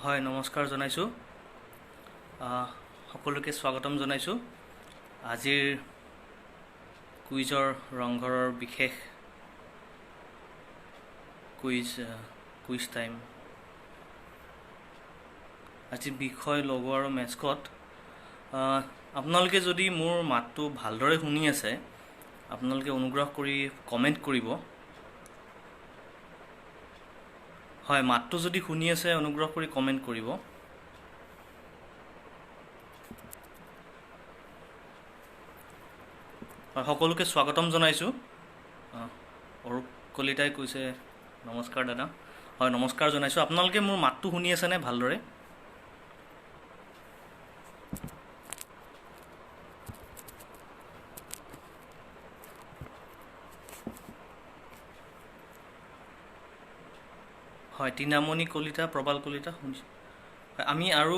হয় নমস্কাৰ জনাইছোঁ সকলোকে স্বাগতম জনাইছোঁ আজিৰ কুইজৰ ৰংঘৰৰ বিশেষ কুইজ টাইম আজিৰ বিষয় লগো আৰু মেস্কট আপোনালোকে যদি মোৰ মাতটো ভালদৰে শুনি আছে আপোনালোকে অনুগ্ৰহ কৰি কমেণ্ট কৰিব হয় মাতটো যদি শুনি আছে অনুগ্ৰহ কৰি কমেণ্ট কৰিব হয় সকলোকে স্বাগতম জনাইছোঁ অৰূপ কলিতাই কৈছে নমস্কাৰ দাদা হয় নমস্কাৰ জনাইছোঁ আপোনালোকে মোৰ মাতটো শুনি আছেনে ভালদৰে হয় তীনামণি কলিতা প্ৰবাল কলিতা শুনিছোঁ আমি আৰু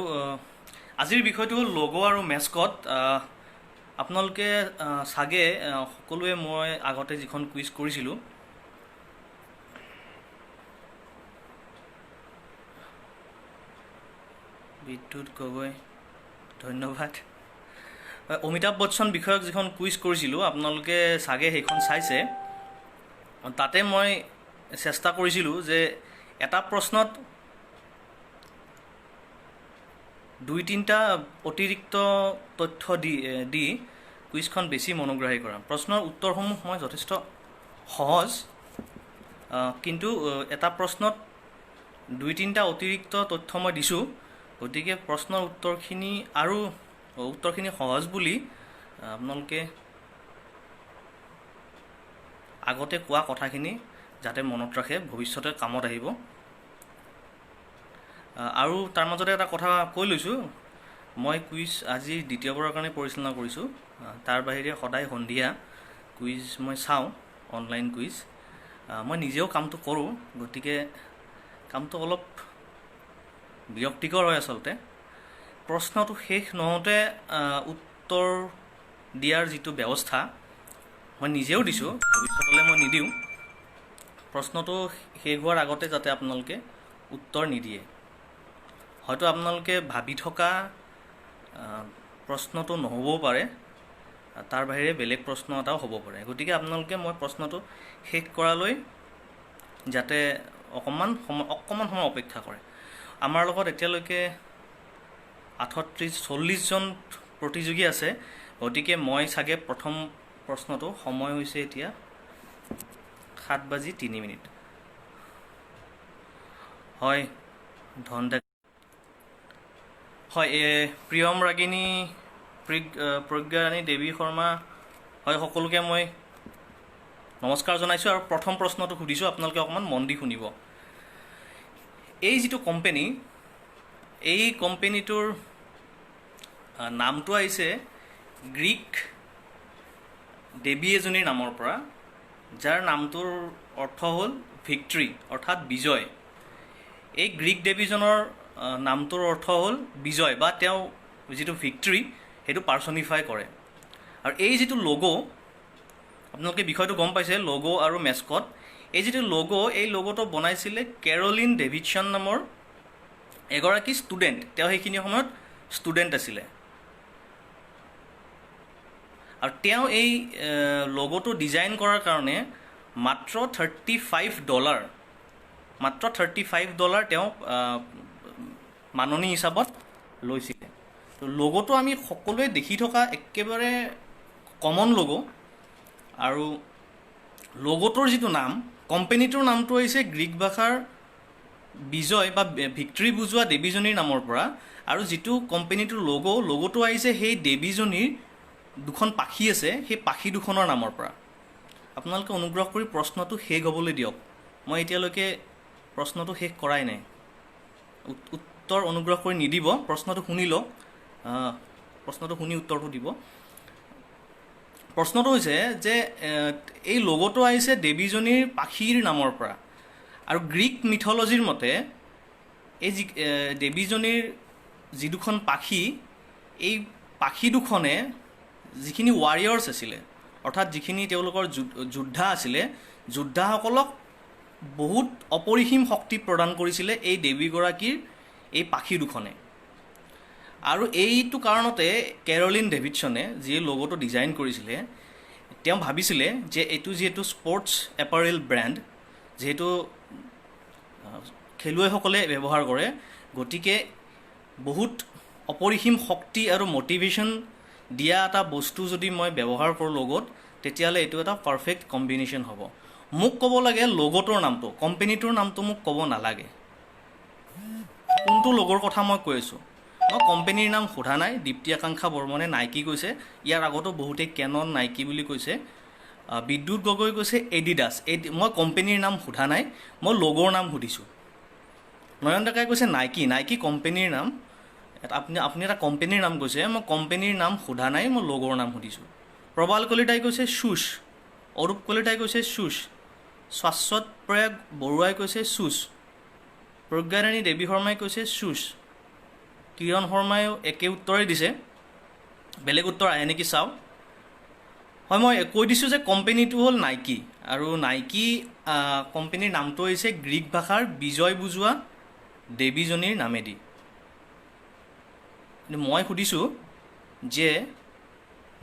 আজিৰ বিষয়টো হ'ল লগো আৰু মেস্কট আপোনালোকে চাগে সকলোৱে মই আগতে যিখন কুইজ কৰিছিলোঁ বিদ্যুৎ গগৈ ধন্যবাদ অমিতাভ বচ্চন বিষয়ক যিখন কুইজ কৰিছিলোঁ আপোনালোকে চাগে সেইখন চাইছে তাতে মই চেষ্টা কৰিছিলোঁ যে এটা প্ৰশ্নত 2-3টা অতিৰিক্ত তথ্য দি কুইজখন বেছি মনোগ্ৰাহী কৰা প্ৰশ্নৰ উত্তৰসমূহ মই যথেষ্ট সহজ কিন্তু এটা প্ৰশ্নত 2-3টা অতিৰিক্ত তথ্য মই দিছোঁ গতিকে প্ৰশ্নৰ উত্তৰখিনি সহজ বুলি আপোনালোকে আগতে কোৱা কথাখিনি যাতে মনত ৰাখে ভৱিষ্যতে কামত আহিব আৰু তাৰ মাজতে এটা কথা কৈ লৈছোঁ মই কুইজ আজি দ্বিতীয়বাৰৰ কাৰণে পৰিচালনা কৰিছোঁ তাৰ বাহিৰে সদায় সন্ধিয়া কুইজ মই চাওঁ অনলাইন কুইজ মই নিজেও কামটো কৰোঁ গতিকে কামটো অলপ বিৰক্তিকৰ হয় আচলতে প্ৰশ্নটো শেষ নহওঁতে উত্তৰ দিয়াৰ যিটো ব্যৱস্থা মই নিজেও দিছোঁ ভৱিষ্যতলৈ মই নিদিওঁ প্ৰশ্নটো শেষ হোৱাৰ আগতে যাতে আপোনালোকে উত্তৰ নিদিয়ে হয়তো আপোনালোকে ভাবি থকা প্ৰশ্নটো নহ'বও পাৰে তাৰ বাহিৰে বেলেগ প্ৰশ্ন এটাও হ'ব পাৰে গতিকে আপোনালোকে মই প্ৰশ্নটো শেষ কৰালৈ যাতে অকণমান সময় অপেক্ষা কৰে আমাৰ লগত এতিয়ালৈকে 38-40জন প্ৰতিযোগী আছে গতিকে মই চাগে প্ৰথম প্ৰশ্নটো সময় হৈছে এতিয়া 7:03 হয় ধনদা হয় প্ৰিয়ম ৰাগিনী প্ৰজ্ঞাৰাণী দেৱী শৰ্মা হয় সকলোকে মই নমস্কাৰ জনাইছোঁ আৰু প্ৰথম প্ৰশ্নটো সুধিছোঁ আপোনালোকে অকণমান মন দি শুনিব এই যিটো কোম্পানী এই কোম্পানীটোৰ নামটো আহিছে গ্ৰীক দেৱী এজনীৰ নামৰ পৰা যাৰ নামটোৰ অৰ্থ হ'ল ভিক্টৰী অৰ্থাৎ বিজয় এই গ্ৰীক দেৱীজনৰ নামটোৰ অৰ্থ হ'ল বিজয় বা তেওঁ যিটো ভিক্টৰী সেইটো পাৰ্চনিফাই কৰে আৰু এই যিটো লগো আপোনালোকে বিষয়টো গম পাইছে লগো আৰু মেস্কট এই যিটো লগো এই লগোটো বনাইছিলে কেৰলিন ডেভিডছন নামৰ এগৰাকী ষ্টুডেণ্ট তেওঁ সেইখিনি সময়ত ষ্টুডেণ্ট আছিলে আৰু তেওঁ এই লগোটো ডিজাইন কৰাৰ কাৰণে মাত্ৰ $35 তেওঁ মাননি হিচাপত লৈছিলে তো লগোটো আমি সকলোৱে দেখি থকা একেবাৰে কমন লগো আৰু লগোটোৰ যিটো নাম কোম্পানীটোৰ নামটো হৈছে গ্ৰীক ভাষাৰ বিজয় বা ভিক্টৰী বুজোৱা দেৱীজনীৰ নামৰ পৰা আৰু যিটো কোম্পানীটোৰ লগোটো আহিছে সেই দেৱীজনীৰ দুখন পাখি আছে সেই পাখি দুখনৰ নামৰ পৰা আপোনালোকে অনুগ্ৰহ কৰি প্ৰশ্নটো শেষ হ'বলৈ দিয়ক মই এতিয়ালৈকে প্ৰশ্নটো শেষ কৰাই নাই উত্তৰ অনুগ্ৰহ কৰি নিদিব প্ৰশ্নটো শুনি লওক প্ৰশ্নটো শুনি উত্তৰটো দিব প্ৰশ্নটো হৈছে যে এই লগোটো আহিছে দেৱীজনীৰ পাখিৰ নামৰ পৰা আৰু গ্ৰীক মিথলজিৰ মতে এই দেৱীজনীৰ যি দুখন পাখি এই পাখি দুখনে যিখিনি ৱাৰিয়ৰ্ছ আছিলে অৰ্থাৎ যিখিনি তেওঁলোকৰ যোদ্ধা আছিলে যোদ্ধাসকলক বহুত অপৰিসীম শক্তি প্ৰদান কৰিছিলে এই দেৱীগৰাকীৰ এই পাখি দুখনে। আৰু এইটো কাৰণতে কেৰলিন ডেভিডছনে যি লগোটো ডিজাইন কৰিছিলে, তেওঁ ভাবিছিলে যে এইটো যিহেতু স্পৰ্টছ এপাৰেল ব্ৰেণ্ড, যিহেতু খেলুৱৈসকলে ব্যৱহাৰ কৰে, গতিকে বহুত অপৰিসীম শক্তি আৰু মটিভেশ্যন দিয়া এটা বস্তু যদি মই ব্যৱহাৰ কৰোঁ লগোত, তেতিয়াহ'লে এইটো এটা পাৰফেক্ট কম্বিনেশ্যন হ'ব। মোক ক'ব লাগে লগোটোৰ নামটো, কোম্পেনীটোৰ নামটো মোক ক'ব নালাগে। কোনটো লগোৰ কথা মই কৈ আছোঁ, মই কোম্পেনীৰ নাম সোধা নাই। দীপ্তি আকাংক্ষা বৰ্মনে নাইকি কৈছে, ইয়াৰ আগতো বহুতেই কেনন নাইকি বুলি কৈছে। বিদ্যুৎ গগৈ কৈছে এডিডাছ। মই কোম্পেনীৰ নাম সোধা নাই, মই লগোৰ নাম সুধিছোঁ। নয়ন ডেকাই কৈছে নাইকি, নাইকি কোম্পেনীৰ নাম। আপুনি এটা কোম্পেনীৰ নাম কৈছে, মই কোম্পেনীৰ নাম সোধা নাই, মই লগোৰ নাম সুধিছোঁ। প্ৰবাল কলিতাই কৈছে শ্বুছ, অৰূপ কলিতাই কৈছে শ্বুছ, শাশ্বত প্ৰয়াগ বৰুৱাই কৈছে শ্বুছ, প্ৰজ্ঞাৰাণী দেৱী শৰ্মাই কৈছে শ্বুছ, কিৰণ শৰ্মায়ো একে উত্তৰেই দিছে। বেলেগ উত্তৰ আহে নেকি চাওঁ। হয়, মই কৈ দিছোঁ যে কোম্পেনীটো হ'ল নাইকি, আৰু নাইকি কোম্পেনীৰ নামটো হৈছে গ্ৰীক ভাষাৰ বিজয় বুজোৱা দেৱীজনীৰ নামেদি। কিন্তু মই সুধিছোঁ যে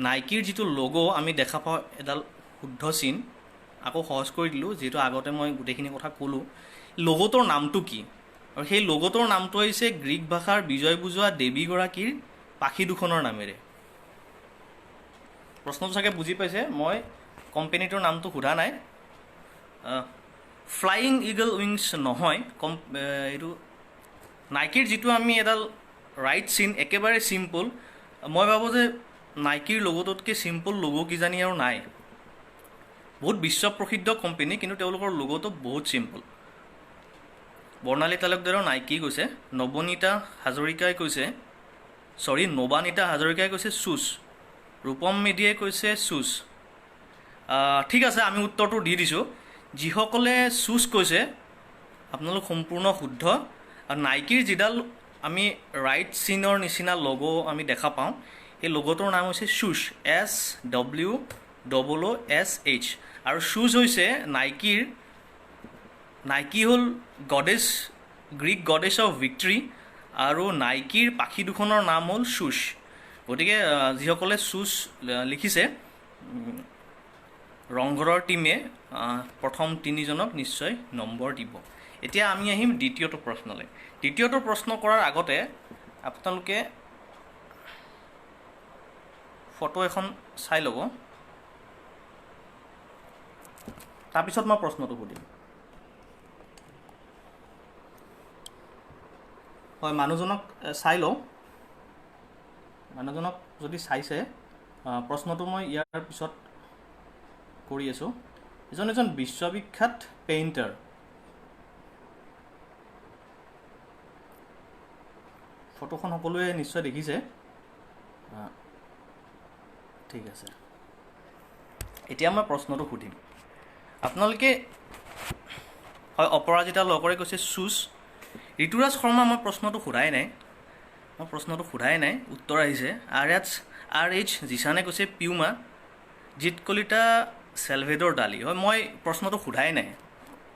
নাইকিৰ যিটো লগো আমি দেখা পাওঁ এডাল শুদ্ধ চিন, আকৌ সহজ কৰি দিলোঁ যিহেতু আগতে মই গোটেইখিনি কথা ক'লোঁ। লগোটোৰ নামটো কি? আৰু সেই লগোটোৰ নামটো হৈছে গ্ৰীক ভাষাৰ বিজয় বুজোৱা দেৱীগৰাকীৰ পাখি দুখনৰ নামেৰে। প্ৰশ্নটো চাগে বুজি পাইছে, মই কোম্পেনীটোৰ নামটো সোধা নাই। ফ্লাইং ইগল উইংছ নহয়, এইটো নাইকিৰ যিটো আমি এডাল ৰাইট চিন, একেবাৰে চিম্পল। মই ভাবোঁ যে নাইকিৰ লগোটোতকৈ চিম্পল লগো কিজানি আৰু নাই। বহুত বিশ্ব প্ৰসিদ্ধ কোম্পেনী, কিন্তু তেওঁলোকৰ লগোটো বহুত চিম্পল। বৰ্ণালী তালুকদাৰৰ নাইকি কৈছে, নৱানিতা হাজৰিকাই কৈছে শ্বুছ, ৰূপম মেধিয়ে কৈছে শ্বুছ। ঠিক আছে, আমি উত্তৰটো দি দিছোঁ। যিসকলে শ্বুছ কৈছে আপোনালোক সম্পূৰ্ণ শুদ্ধ। আৰু নাইকিৰ যিডাল আমি ৰাইট চিনৰ নিচিনা লগো আমি দেখা পাওঁ, সেই লগোটোৰ নাম হৈছে শ্বুছ, SWOOSH। আৰু শ্বুছ হৈছে নাইকি হ'ল goddess, Greek goddess of victory, আৰু নাইকিৰ পাখি দুখনৰ নাম হ'ল শ্বুছ। গতিকে যিসকলে শ্বুছ লিখিছে, ৰংঘৰৰ টীমে প্ৰথম 3জনক নিশ্চয় নম্বৰ দিব। এতিয়া আমি আহিম দ্বিতীয়টো প্ৰশ্নলৈ। দ্বিতীয়টো প্ৰশ্ন কৰাৰ আগতে আপোনালোকে ফটো এখন চাই ল'ব, তাৰপিছত মই প্ৰশ্নটো সুধিম। হয়, মানুহজনক চাই লওঁ। মানুহজনক যদি চাইছে, প্ৰশ্নটো মই ইয়াৰ পিছত কৰি আছোঁ। এজন বিশ্ববিখ্যাত পেইণ্টাৰ। ফটোখন সকলোৱে নিশ্চয় দেখিছে। ঠিক আছে, এতিয়া মই প্ৰশ্নটো সুধিম। আপোনালোকে হয়, অপৰাজিতা লকৰে কৈছে শ্বুছ। ঋতুৰাজ শৰ্মা, মই প্ৰশ্নটো সোধাই নাই, উত্তৰ আহিছে। RH জিছানে কৈছে পিউমা। জিৎ কলিতা চেলভেডৰ ডালি। হয়, মই প্ৰশ্নটো সোধাই নাই,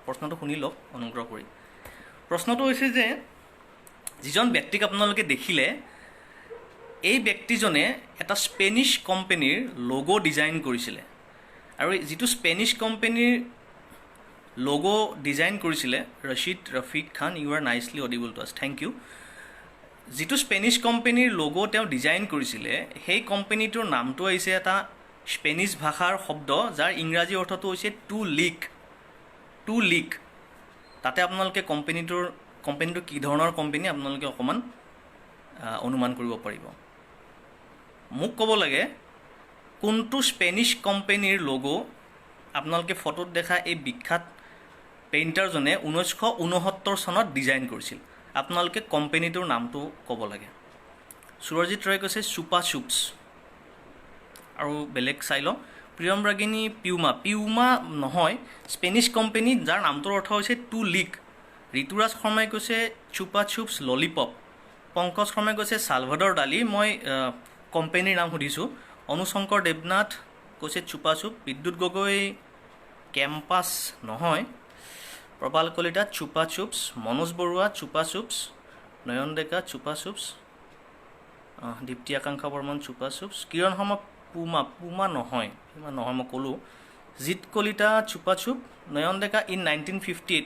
প্ৰশ্নটো শুনি লওক অনুগ্ৰহ কৰি। প্ৰশ্নটো হৈছে যে যিজন ব্যক্তিক আপোনালোকে দেখিলে, এই ব্যক্তিজনে এটা স্পেনিছ কোম্পেনীৰ লগো ডিজাইন কৰিছিলে। আৰু যিটো স্পেনিছ কোম্পেনীৰ লগো ডিজাইন কৰিছিলে, ৰচিদ ৰফিক খান, ইউ আৰ নাইচলি অডিবল টু আছ, থেংক ইউ। যিটো স্পেনিছ কোম্পেনীৰ লগো তেওঁ ডিজাইন কৰিছিলে, সেই কোম্পেনীটোৰ নামটো আহিছে এটা স্পেনিছ ভাষাৰ শব্দ, যাৰ ইংৰাজী অৰ্থটো হৈছে টু লিক। তাতে আপোনালোকে কোম্পেনীটো কি ধৰণৰ কোম্পেনী আপোনালোকে অকণমান অনুমান কৰিব পাৰিব। মোক ক'ব লাগে কোনটো স্পেনিছ কোম্পেনীৰ লগো আপোনালোকে ফটোত দেখা এই বিখ্যাত পেইণ্টাৰজনে 1969 চনত ডিজাইন কৰিছিল। আপোনালোকে কোম্পেনীটোৰ নামটো ক'ব লাগে। সুৰজিৎ ৰয় কৈছে চুপা চুপছ। আৰু বেলেগ চাই লওঁ। প্ৰিয়ম ৰাগিনী পিউমা নহয়, স্পেনিছ কোম্পেনী যাৰ নামটোৰ অৰ্থ হৈছে টু লিক। ঋতুৰাজ শৰ্মাই কৈছে চুপা চুপছ ললিপপ। পংকজ শৰ্মাই কৈছে চালভাডৰ ডালি। মই কোম্পেনীৰ নাম সুধিছোঁ। অনুশংকৰ দেৱনাথ কৈছে চুপা চুপ। বিদ্যুৎ গগৈ কেম্পাছ নহয়। প্ৰবাল কলিতা চুপা চুপছ। মনোজ বৰুৱা চুপা চুপছ। নয়ন ডেকা চুপা চুপছ, দীপ্তি আকাংক্ষা বৰ্মন চুপা চুপছ, কিৰণ শৰ্মা পুমা নহয় মই ক'লোঁ। জিৎ কলিতা চুপা চুপ, নয়ন ডেকা ইন 1958।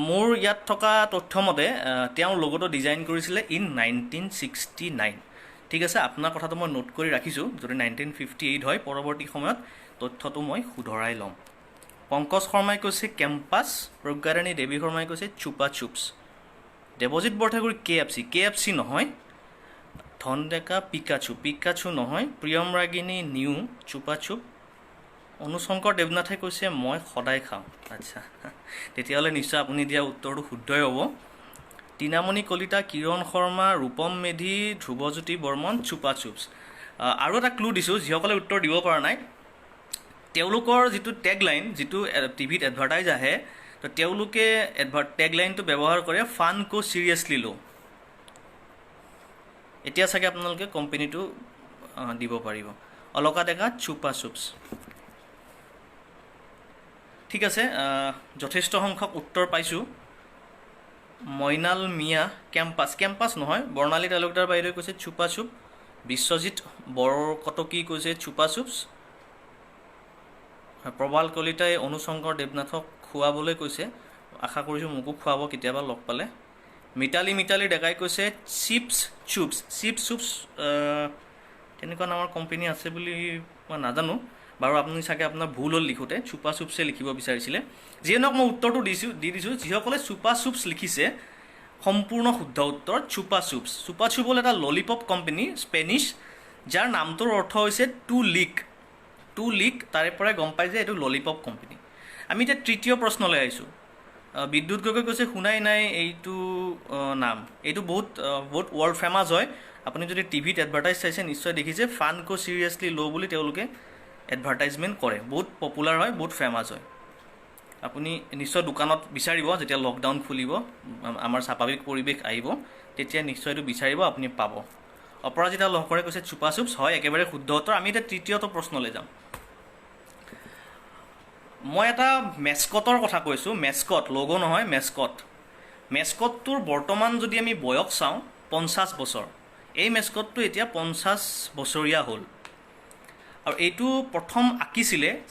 মোৰ ইয়াত থকা তথ্যমতে তেওঁ লগতো ডিজাইন কৰিছিলে ইন 1969। ঠিক আছে, আপোনাৰ কথাটো মই নোট কৰি ৰাখিছোঁ। যদি 1958 হয় পৰৱৰ্তী সময়ত তথ্যটো মই শুধৰাই ল'ম। পংকজ শৰ্মাই কৈছে কেম্পাছ, প্ৰজ্ঞাৰাণী দেৱী শৰ্মাই কৈছে চুপা চুপছ। দেৱজিৎ বৰঠাকুৰ KFC নহয়। ধন ডেকা পিকাচু নহয়। প্ৰিয়ম ৰাগিনী নিউ চুপা চুপ। অনুশংকৰ দেৱনাথে কৈছে মই সদায় খাওঁ। আচ্ছা, তেতিয়াহ'লে নিশ্চয় আপুনি দিয়া উত্তৰটো শুদ্ধই হ'ব। টিনামণি কলিতা, কিৰণ শৰ্মা, ৰূপম মেধি, ধ্ৰুৱজ্যোতি বৰ্মন চুপা চুপছ। আৰু এটা ক্লু দিছোঁ, যিসকলে উত্তৰ দিব পৰা নাই, তেওঁলোকৰ যিটো টেগলাইন, যিটো টিভিত এডভাৰটাইজ আহে, তো তেওঁলোকে টেগলাইনটো ব্যৱহাৰ কৰে ফান কো চিৰিয়াছলি ল'। এতিয়া চাগে আপোনালোকে কোম্পানীটো দিব পাৰিব। অলকা ডেকা চুপা চুপছ। ঠিক আছে, যথেষ্ট সংখ্যক উত্তৰ পাইছোঁ। মইনাল মিয়া কেম্পাছ নহয়। বৰ্ণালী তালুকদাৰ বাইদেৱে কৈছে চুপা চুপ। বিশ্বজিৎ বৰকটকী কৈছে চুপা চুপছ। প্ৰবাল কলিতাই অনুশংকৰ দেৱনাথক খুৱাবলৈ কৈছে, আশা কৰিছোঁ মোকো খুৱাব কেতিয়াবা লগ পালে। মিতালী ডেকাই কৈছে চিপছ চুপছ। তেনেকুৱা নামৰ কোম্পানী আছে বুলি মই নাজানো বাৰু, আপুনি চাগে আপোনাৰ ভুল হ'ল লিখোঁতে, চুপা চুপছে লিখিব বিচাৰিছিলে। যিয়ে নহওক মই উত্তৰটো দি দিছোঁ। যিসকলে চুপা চুপছ লিখিছে সম্পূৰ্ণ শুদ্ধ উত্তৰ চুপা চুপছ। চুপা চুপ হ'ল এটা ললিপপ কোম্পানী, স্পেনিছ, যাৰ নামটোৰ অৰ্থ হৈছে টু লিক। তাৰে পৰাই গম পাই যে এইটো ললিপপ কোম্পানী। আমি এতিয়া তৃতীয় প্ৰশ্নলৈ আহিছোঁ। বিদ্যুৎ গগৈ কৈছে শুনাই নাই এইটো নাম। এইটো বহুত ৱৰ্ল্ড ফেমাছ হয়। আপুনি যদি টিভিত এডভাৰটাইজ চাইছে নিশ্চয় দেখিছে, ফান কো চিৰিয়াছলি ল' বুলি তেওঁলোকে এডভাৰটাইজমেণ্ট কৰে। বহুত পপুলাৰ হয়, বহুত ফেমাছ হয়। আপুনি নিশ্চয় দোকানত বিচাৰিব, যেতিয়া লকডাউন খুলিব, আমাৰ স্বাভাৱিক পৰিৱেশ আহিব, তেতিয়া নিশ্চয় এইটো বিচাৰিব, আপুনি পাব। অপৰাজিতা লহকৰে কৈছে চুপা চুপছ। হয়, একেবাৰে শুদ্ধ উত্তৰ। আমি এতিয়া তৃতীয়টো প্ৰশ্নলৈ যাম। মই এটা মেস্কটৰ কথা কৈছোঁ। মেস্কট, লগ' নহয়, মেস্কটটোৰ বৰ্তমান যদি আমি বয়স চাওঁ 50 বছৰ। এই মেস্কটটো এতিয়া 50 বছৰীয়া হ'ল। আৰু এইটো প্ৰথম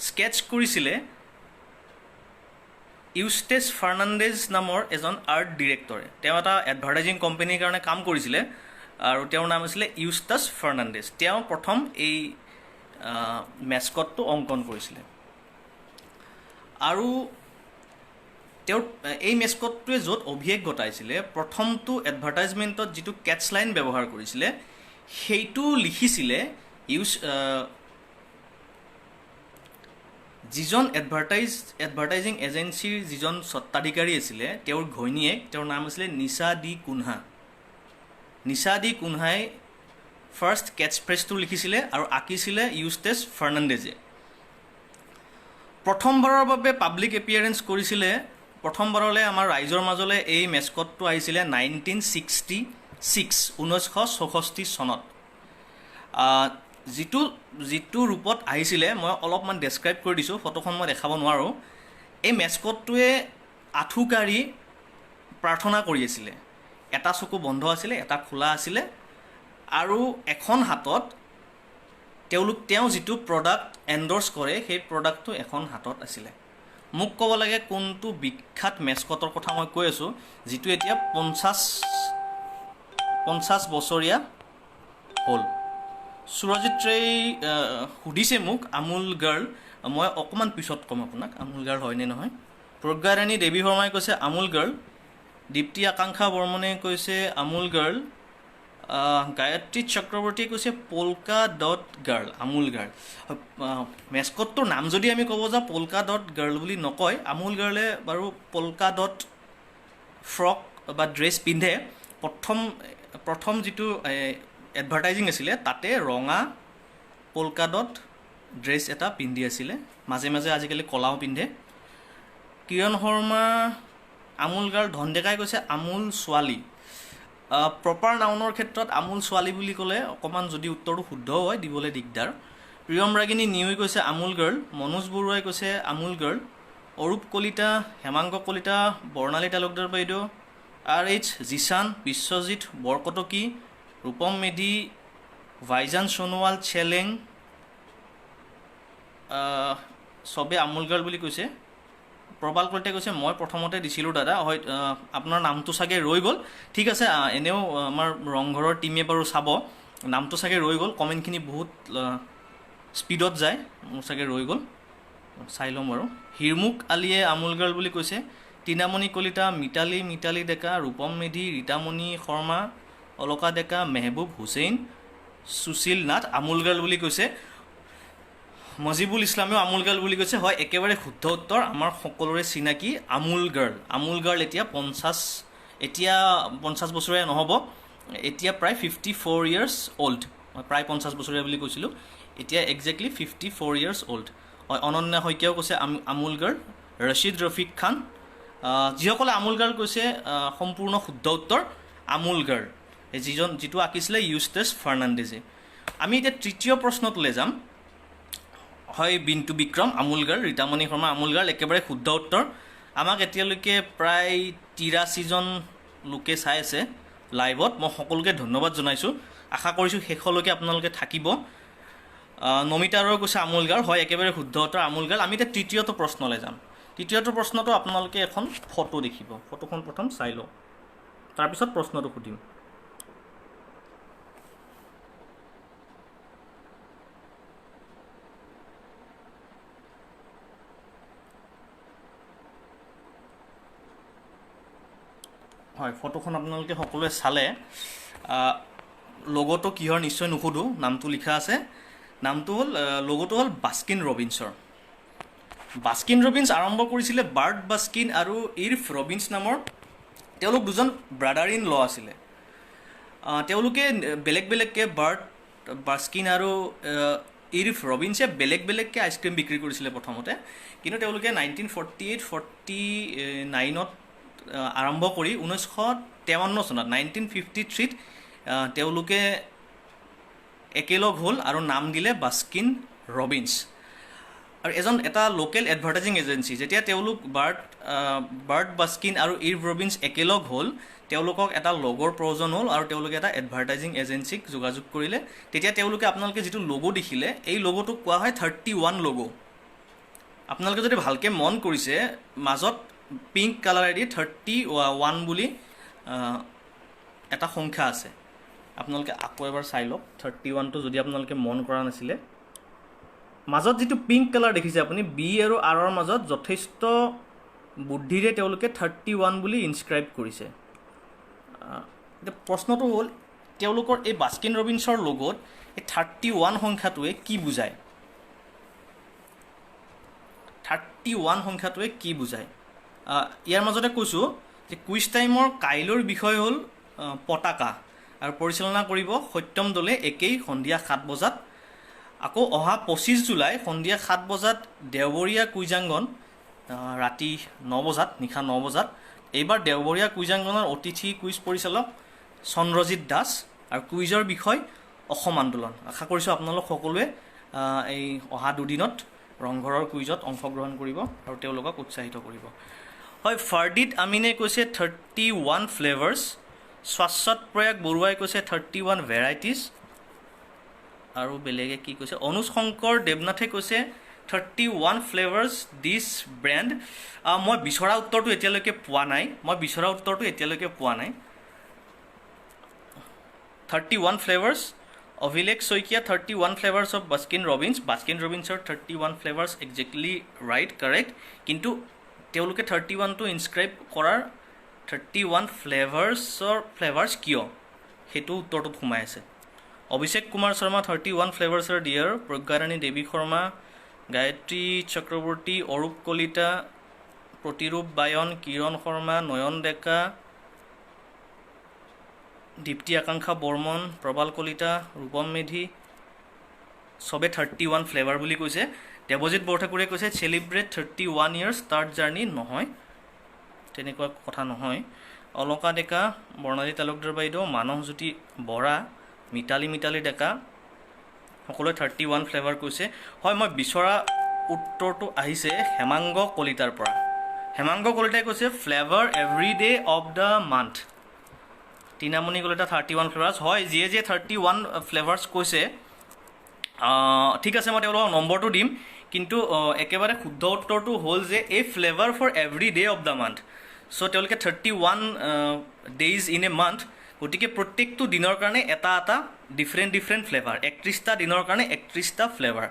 স্কেটছ কৰিছিলে ইউষ্টেছ ফাৰ্ণাণ্ডেজ নামৰ এজন আৰ্ট ডিৰেক্টৰে। তেওঁ এটা এডভাৰটাইজিং কোম্পানীৰ কাৰণে কাম কৰিছিলে আৰু তেওঁৰ নাম আছিলে ইউষ্টাছ ফাৰ্ণাণ্ডেজ। তেওঁ প্ৰথম এই মেস্কটটো অংকন কৰিছিলে। আৰু তেওঁৰ এই মেস্কটটোৱে য'ত অভিষেক ঘটাইছিলে, প্ৰথমটো এডভাৰটাইজমেণ্টত যিটো কেটছলাইন ব্যৱহাৰ কৰিছিলে, সেইটো লিখিছিলে যিজন এডভাৰটাইজিং এজেঞ্চিৰ যিজন স্বত্বাধিকাৰী আছিলে, তেওঁৰ ঘৈণীয়েক, তেওঁৰ নাম আছিলে নিশা ডি কুনহাই ফাৰ্ষ্ট কেটছ ফ্ৰেজটো লিখিছিলে আৰু আঁকিছিলে ইউষ্টেছ ফাৰ্ণাণ্ডেজে। প্ৰথমবাৰৰ বাবে পাব্লিক এপিয়াৰেঞ্চ কৰিছিলে, প্ৰথমবাৰলৈ আমাৰ ৰাইজৰ মাজলৈ এই মেস্কটটো আহিছিলে 1964 চনত। যিটো ৰূপত আহিছিলে মই অলপমান ডেছক্ৰাইব কৰি দিছোঁ, ফটোখন মই দেখাব নোৱাৰোঁ। এই মেস্কটটোৱে আঁঠুকাঢ়ি প্ৰাৰ্থনা কৰি আছিলে। এটা চকু বন্ধ আছিলে, এটা খোলা আছিলে, আৰু এখন হাতত তেওঁ যিটো প্ৰডাক্ট এণ্ডৰ্ছ কৰে সেই প্ৰডাক্টটো এখন হাতত আছিলে। মোক ক'ব লাগে কোনটো বিখ্যাত মেস্কটৰ কথা মই কৈ আছোঁ, যিটো এতিয়া 50 বছৰীয়া হ'ল। সুৰজিৎ ৰেই সুধিছে মোক আমুল গাৰ্ল, মই অকণমান পিছত ক'ম আপোনাক আমুল গাৰ্ল হয়নে নহয়। প্ৰজ্ঞাৰাণী দেৱী শৰ্মাই কৈছে আমুল গাৰ্ল। দীপ্তি আকাংক্ষা বৰ্মনে কৈছে আমুল গাৰ্ল। গায়ত্ৰী চক্ৰৱৰ্তীয়ে কৈছে পলকা ডট গাৰ্ল, আমুল গাৰ্ল। মেস্কটটোৰ নাম যদি আমি ক'ব যাওঁ পলকা ডট গাৰ্ল বুলি নকয়, আমুল গাৰ্লে বাৰু পলকা ডট ফ্ৰক বা ড্ৰেছ পিন্ধে। প্ৰথম যিটো এডভাৰটাইজিং আছিলে তাতে ৰঙা পলকা ডট ড্ৰেছ এটা পিন্ধি আছিলে, মাজে মাজে আজিকালি কলাও পিন্ধে। কিৰণ শৰ্মা আমুল গাৰ্ল। ধন ডেকাই কৈছে আমুল ছোৱালী। প্ৰপাৰ নাউনৰ ক্ষেত্ৰত আমুল ছোৱালী বুলি ক'লে অকণমান যদি উত্তৰটো শুদ্ধ হয় দিবলৈ দিগদাৰ। প্ৰিয়ম ৰাগিনী নিউই কৈছে আমুল গাৰ্ল। মনোজ বৰুৱাই কৈছে আমুল গাৰ্ল। অৰূপ কলিতা, হেমাংগ কলিতা, বৰ্ণালী তালুকদাৰ বাইদেউ, RH জিছান, বিশ্বজিৎ বৰকটকী, ৰূপম মেধি, ভাইজান সোণোৱাল চেলেং, চবে আমুল গাৰ্ল বুলি কৈছে। প্ৰবাল কলিতাই কৈছে মই প্ৰথমতে দিছিলোঁ দাদা, হয় আপোনাৰ নামটো চাগে ৰৈ গ'ল। ঠিক আছে, এনেও আমাৰ ৰংঘৰৰ টীমে বাৰু চাব, নামটো চাগে ৰৈ গ'ল, কমেণ্টখিনি বহুত স্পীডত যায়, মোৰ চাগে ৰৈ গ'ল, চাই ল'ম বাৰু। হিৰমুখ আলীয়ে আমুল গাৰ্ল বুলি কৈছে। টিনামণি কলিতা, মিতালী ডেকা, ৰূপম মেধি, ৰীতামণি শৰ্মা, অলকা ডেকা, মেহবুব হুছেইন, সুশীল নাথ আমুল গাৰ্ল বুলি কৈছে। মজিবুল ইছলামেও আমুল গাৰ্ল বুলি কৈছে। হয়, একেবাৰে শুদ্ধ উত্তৰ, আমাৰ সকলোৰে চিনাকি আমুল গাৰ্ল। আমুল গাৰ্ল এতিয়া 50 বছৰীয়া নহ'ব, এতিয়া প্ৰায় 54 years old। মই প্ৰায় 50 বছৰীয়া বুলি কৈছিলোঁ, এতিয়া একজেক্টলি 54 years old। হয়, অনন্যা শইকীয়াও কৈছে আমুল গাৰ্ল। ৰচিদ ৰফিক খান, যিসকলে আমুল গাৰ্ল কৈছে সম্পূৰ্ণ শুদ্ধ উত্তৰ আমুল গাৰ্ল, যিটো আঁকিছিলে ইউষ্টেছ ফাৰ্ণাণ্ডেজে। আমি এতিয়া তৃতীয় প্ৰশ্নটোলৈ যাম। হয়, বিন্তু বিক্ৰম আমুল গাৰ্ল, ৰীতামণি শৰ্মা আমুল গাৰ্ল, একেবাৰে শুদ্ধ উত্তৰ। আমাক এতিয়ালৈকে প্ৰায় 83জন লোকে চাই আছে লাইভত, মই সকলোকে ধন্যবাদ জনাইছোঁ। আশা কৰিছোঁ শেষলৈকে আপোনালোকে থাকিব। নমিতা আৰোৰা কৈছে আমুল গাৰ্ল। হয়, একেবাৰে শুদ্ধ উত্তৰ আমুল গাৰ্ল। আমি এতিয়া তৃতীয়টো প্ৰশ্নলৈ যাম। তৃতীয়টো প্ৰশ্নটো আপোনালোকে এখন ফটো দেখিব, ফটোখন প্ৰথম চাই লওঁ, তাৰপিছত প্ৰশ্নটো সুধিম। হয়, ফটোখন আপোনালোকে সকলোৱে চালে। লগোটো কিহৰ নিশ্চয় নুসুধোঁ, নামটো লিখা আছে। লগোটো হ'ল বাস্কিন ৰবিন্সৰ। বাস্কিন ৰবিন্স আৰম্ভ কৰিছিলে বাৰ্ট বাস্কিন আৰু ইৰ্ভ ৰবিন্স নামৰ, তেওঁলোক দুজন ব্ৰাদাৰ ইন ল আছিলে। তেওঁলোকে বেলেগ বেলেগকৈ বাৰ্ট বাস্কিন আৰু ইৰ্ভ ৰবিন্সে বেলেগ বেলেগকৈ আইচক্ৰীম বিক্ৰী কৰিছিলে প্ৰথমতে, কিন্তু তেওঁলোকে 1948-49ত আৰম্ভ কৰি 1953 চনত 1953ত তেওঁলোকে একেলগ হ'ল আৰু নাম দিলে বাস্কিন ৰবিন্স। আৰু এটা লোকেল এডভাৰটাইজিং এজেঞ্চি, যেতিয়া তেওঁলোক বাৰ্ট বাস্কিন আৰু ইৰ্ভ ৰবিন্স একেলগ হ'ল, তেওঁলোকক এটা লগৰ প্ৰয়োজন হ'ল আৰু তেওঁলোকে এটা এডভাৰটাইজিং এজেঞ্চিক যোগাযোগ কৰিলে। তেতিয়া তেওঁলোকে আপোনালোকে যিটো লগো দেখিলে, এই লগোটোক কোৱা হয় 31 লগো। আপোনালোকে যদি ভালকৈ মন কৰিছে, মাজত পিংক কালাৰেদি 31 বুলি এটা সংখ্যা আছে। আপোনালোকে আকৌ এবাৰ চাই লওক 31টো, যদি আপোনালোকে মন কৰা নাছিলে। মাজত যিটো পিংক কালাৰ দেখিছে আপুনি, বি আৰু আৰৰ মাজত যথেষ্ট বুদ্ধিৰে তেওঁলোকে 31 বুলি ইনস্ক্ৰাইব কৰিছে। এতিয়া প্ৰশ্নটো হ'ল, তেওঁলোকৰ এই বাস্কিন ৰবিন্সৰ লগোত এই 31 সংখ্যাটোৱে কি বুজায়? 31 সংখ্যাটোৱে কি বুজায়? ইয়াৰ মাজতে কৈছোঁ যে কুইজ টাইমৰ কাইলৈৰ বিষয় হ'ল পতাকা, আৰু পৰিচালনা কৰিব সত্যম দলে, একেই সন্ধিয়া 7 বজাত। আকৌ অহা 25 জুলাই সন্ধিয়া 7 বজাত দেওবৰীয়া কুইজাংগন, ৰাতি 9 বজাত, নিশা 9 বজাত। এইবাৰ দেওবৰীয়া কুইজাংগনৰ অতিথি কুইজ পৰিচালক চন্দ্ৰজিৎ দাস, আৰু কুইজৰ বিষয় অসম আন্দোলন। আশা কৰিছোঁ আপোনালোক সকলোৱে এই অহা দুদিনত ৰংঘৰৰ কুইজত অংশগ্ৰহণ কৰিব আৰু তেওঁলোকক উৎসাহিত কৰিব। হয়, ফাৰ্ডিত আমিনে কৈছে 31 ফ্লেভাৰ্ছ। শাশ্বত প্ৰয়াগ বৰুৱাই কৈছে 31 ভেৰাইটিজ। আৰু বেলেগে কি কৈছে? অনুজ শংকৰ দেৱনাথে কৈছে 31 ফ্লেভাৰ্ছ দিছ ব্ৰেণ্ড। মই বিচৰা উত্তৰটো এতিয়ালৈকে পোৱা নাই। 31 flavours. Abhilekh Saikia 31 flavours of Baskin Robbins. বাস্কিন ৰবিন্সৰ 31 ফ্লেভাৰ্ছ একজেক্টলি ৰাইট, কাৰেক্ট। কিন্তু তেওঁলোকে 31টো ইনস্ক্ৰাইব কৰাৰ 31 ফ্লেভাৰ্ছ কিয়, সেইটো উত্তৰটোত সোমাই আছে। অভিষেক কুমাৰ শৰ্মা 31 ফ্লেভাৰ্ছৰ ডিয়াৰ। প্ৰজ্ঞাৰাণী দেৱী শৰ্মা, গায়ত্ৰী চক্ৰৱৰ্তী, অৰূপ কলিতা, প্ৰতিৰূপ বায়ন, কিৰণ শৰ্মা, নয়ন ডেকা, দীপ্তি আকাংক্ষা বৰ্মন, প্ৰবাল কলিতা, ৰূপম মেধি, চবে 31 ফ্লেভাৰ বুলি কৈছে। দেৱজিৎ বৰঠাকুৰে কৈছে চেলিব্ৰেট 31 years ষ্টাৰ্ট জাৰ্ণি। নহয়, তেনেকুৱা কথা নহয়। অলকা ডেকা, বৰ্ণালী তালুকদাৰ বাইদেউ, মানসজ্যোতি বৰা, মিতালী ডেকা, সকলোৱে 31 ফ্লেভাৰ কৈছে। হয়, মই বিচৰা উত্তৰটো আহিছে হেমাংগ কলিতাৰ পৰা। হেমাংগ কলিতাই কৈছে flavour every day of the month. Tinamoni Kalita 31 flavours হয়, যিয়ে 31 ফ্লেভাৰ্ছ কৈছে ঠিক আছে, মই তেওঁলোকক নম্বৰটো দিম, কিন্তু একেবাৰে শুদ্ধ উত্তৰটো হ'ল যে এই flavour for every day of the month. So' তেওঁলোকে 31 ডেইজ ইন এ মান্থ, গতিকে প্ৰত্যেকটো দিনৰ কাৰণে এটা এটা ডিফাৰেণ্ট ফ্লেভাৰ, 31টা দিনৰ কাৰণে 31টা ফ্লেভাৰ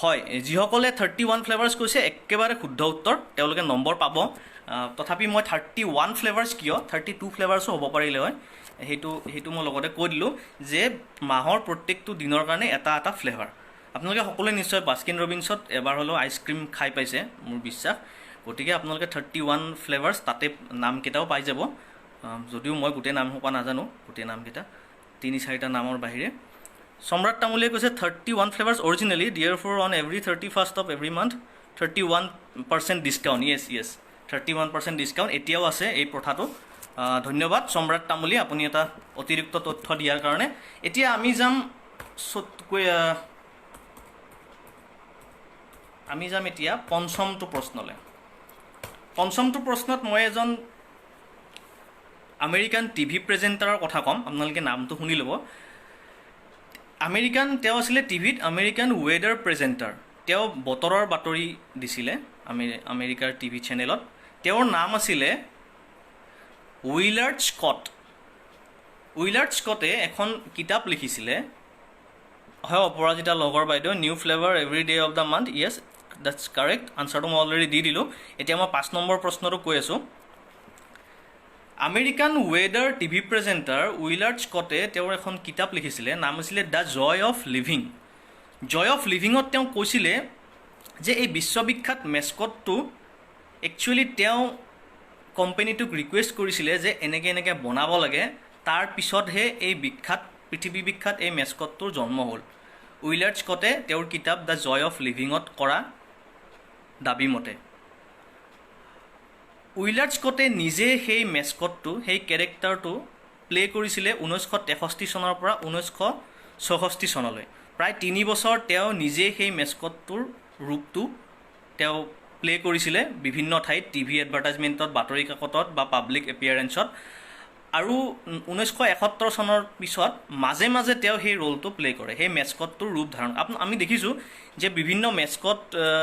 হয়। যিসকলে 31 ফ্লেভাৰ্ছ কৈছে একেবাৰে শুদ্ধ উত্তৰ, তেওঁলোকে নম্বৰ পাব। তথাপি মই 31 ফ্লেভাৰ্ছ কিয় 32 ফ্লেভাৰ্ছো হ'ব পাৰিলে হয়, সেইটো মই লগতে কৈ দিলোঁ যে মাহৰ প্ৰত্যেকটো দিনৰ কাৰণে এটা এটা ফ্লেভাৰ। আপোনালোকে সকলোৱে নিশ্চয় বাস্কিন ৰবিন্সত এবাৰ হ'লেও আইচক্ৰীম খাই পাইছে, মোৰ বিশ্বাস। গতিকে আপোনালোকে 31 ফ্লেভাৰ্ছ তাতে নামকেইটাও পাই যাব, যদিও মই গোটেই নামসোপা নাজানো, গোটেই নামকেইটা 3-4টা নামৰ বাহিৰে। সম্ৰাট তামুলীয়ে কৈছে 31 flavours originally dear for on every 31st of every month 31% discount. Yes 31% discount এতিয়াও আছে এই প্ৰথাটো। ধন্যবাদ সম্ৰাট তামুলী, আপুনি এটা অতিৰিক্ত তথ্য দিয়াৰ কাৰণে। এতিয়া আমি যাম এতিয়া পঞ্চমটো প্ৰশ্নলৈ। পঞ্চমটো প্ৰশ্নত মই এজন আমেৰিকান টিভি প্ৰেজেণ্টাৰৰ কথা ক'ম, আপোনালোকে নামটো শুনি ল'ব। তেওঁ আছিলে টিভিত আমেৰিকান ৱেডাৰ প্ৰেজেণ্টাৰ। তেওঁ বতৰৰ বাতৰি দিছিলে আমেৰিকাৰ টিভি চেনেলত। তেওঁৰ নাম আছিলে উইলাৰ্ড স্কট। উইলাৰ্ড স্কটে এখন কিতাপ লিখিছিলে, হয় অপৰাজিতা লগৰ বাইদেউ, new flavour every day of the month. Yes that's correct, আনচাৰটো মই অলৰেডি দি দিলোঁ। এতিয়া মই 5 নম্বৰ প্ৰশ্নটো কৈ আছোঁ। American weather TV presenter Willard স্কটে তেওঁৰ এখন কিতাপ লিখিছিলে, নাম আছিলে the joy of living. Joy of লিভিঙত তেওঁ কৈছিলে যে এই বিশ্ববিখ্যাত মেস্কটটো একচুৱেলি তেওঁ কোম্পানীটোক ৰিকুৱেষ্ট কৰিছিলে যে এনেকৈ বনাব লাগে, তাৰ পিছতহে এই পৃথিৱী বিখ্যাত এই মেস্কটটোৰ জন্ম হ'ল। উইলাৰ্ড স্কটে তেওঁৰ কিতাপ দ্য জয় অফ লিভিঙত কৰা দাবী মতে। উইলাৰ্ড স্কটে নিজে সেই মেস্কটটো, সেই কেৰেক্টাৰটো প্লে কৰিছিলে 1963 চনৰ পৰা 1964 চনলৈ। প্ৰায় 3 বছৰ তেওঁ নিজে সেই মেস্কটটোৰ ৰূপটো তেওঁ প্লে কৰিছিলে বিভিন্ন ঠাইত, টিভি এডভাৰটাইজমেণ্টত, বাতৰি কাকতত বা পাব্লিক এপিয়াৰেঞ্চত। আৰু 1971 চনৰ পিছত মাজে মাজে তেওঁ সেই ৰোলটো প্লে কৰে, সেই মেস্কটটোৰ ৰূপ ধাৰণ। আমি দেখিছোঁ যে বিভিন্ন মেস্কট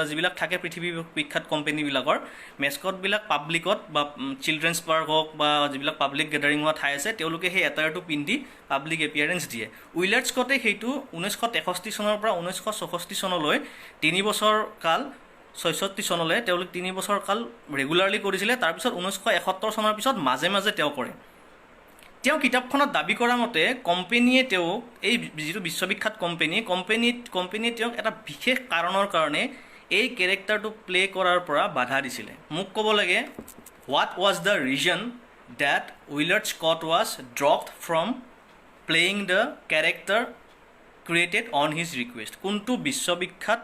যিবিলাক থাকে পৃথিৱী বিখ্যাত কোম্পানীবিলাকৰ, মেস্কটবিলাক পাব্লিকত বা চিলড্ৰেনছ পাৰ্ক হওক বা যিবিলাক পাব্লিক গেডাৰিং হোৱা ঠাই আছে, তেওঁলোকে সেই এটায়াৰটো পিন্ধি পাব্লিক এপিয়াৰেঞ্চ দিয়ে। উইলাৰ্ড স্কটে সেইটো 1963 চনৰ পৰা 1964 চনলৈ 3 বছৰ কাল, 66 চনলৈ তেওঁলোক 3 বছৰ কাল ৰেগুলাৰলি কৰিছিলে। তাৰপিছত 1971 চনৰ পিছত মাজে মাজে তেওঁ কৰে। তেওঁ কিতাপখনত দাবী কৰা মতে কোম্পেনীয়ে তেওঁক, এই যিটো বিশ্ববিখ্যাত কোম্পেনীয়ে তেওঁক এটা বিশেষ কাৰণৰ কাৰণে এই কেৰেক্টাৰটো প্লে কৰাৰ পৰা বাধা দিছিলে। মোক ক'ব লাগে, what was the reason that Willard Scott was dropped from playing the character created on his request. কোনটো বিশ্ববিখ্যাত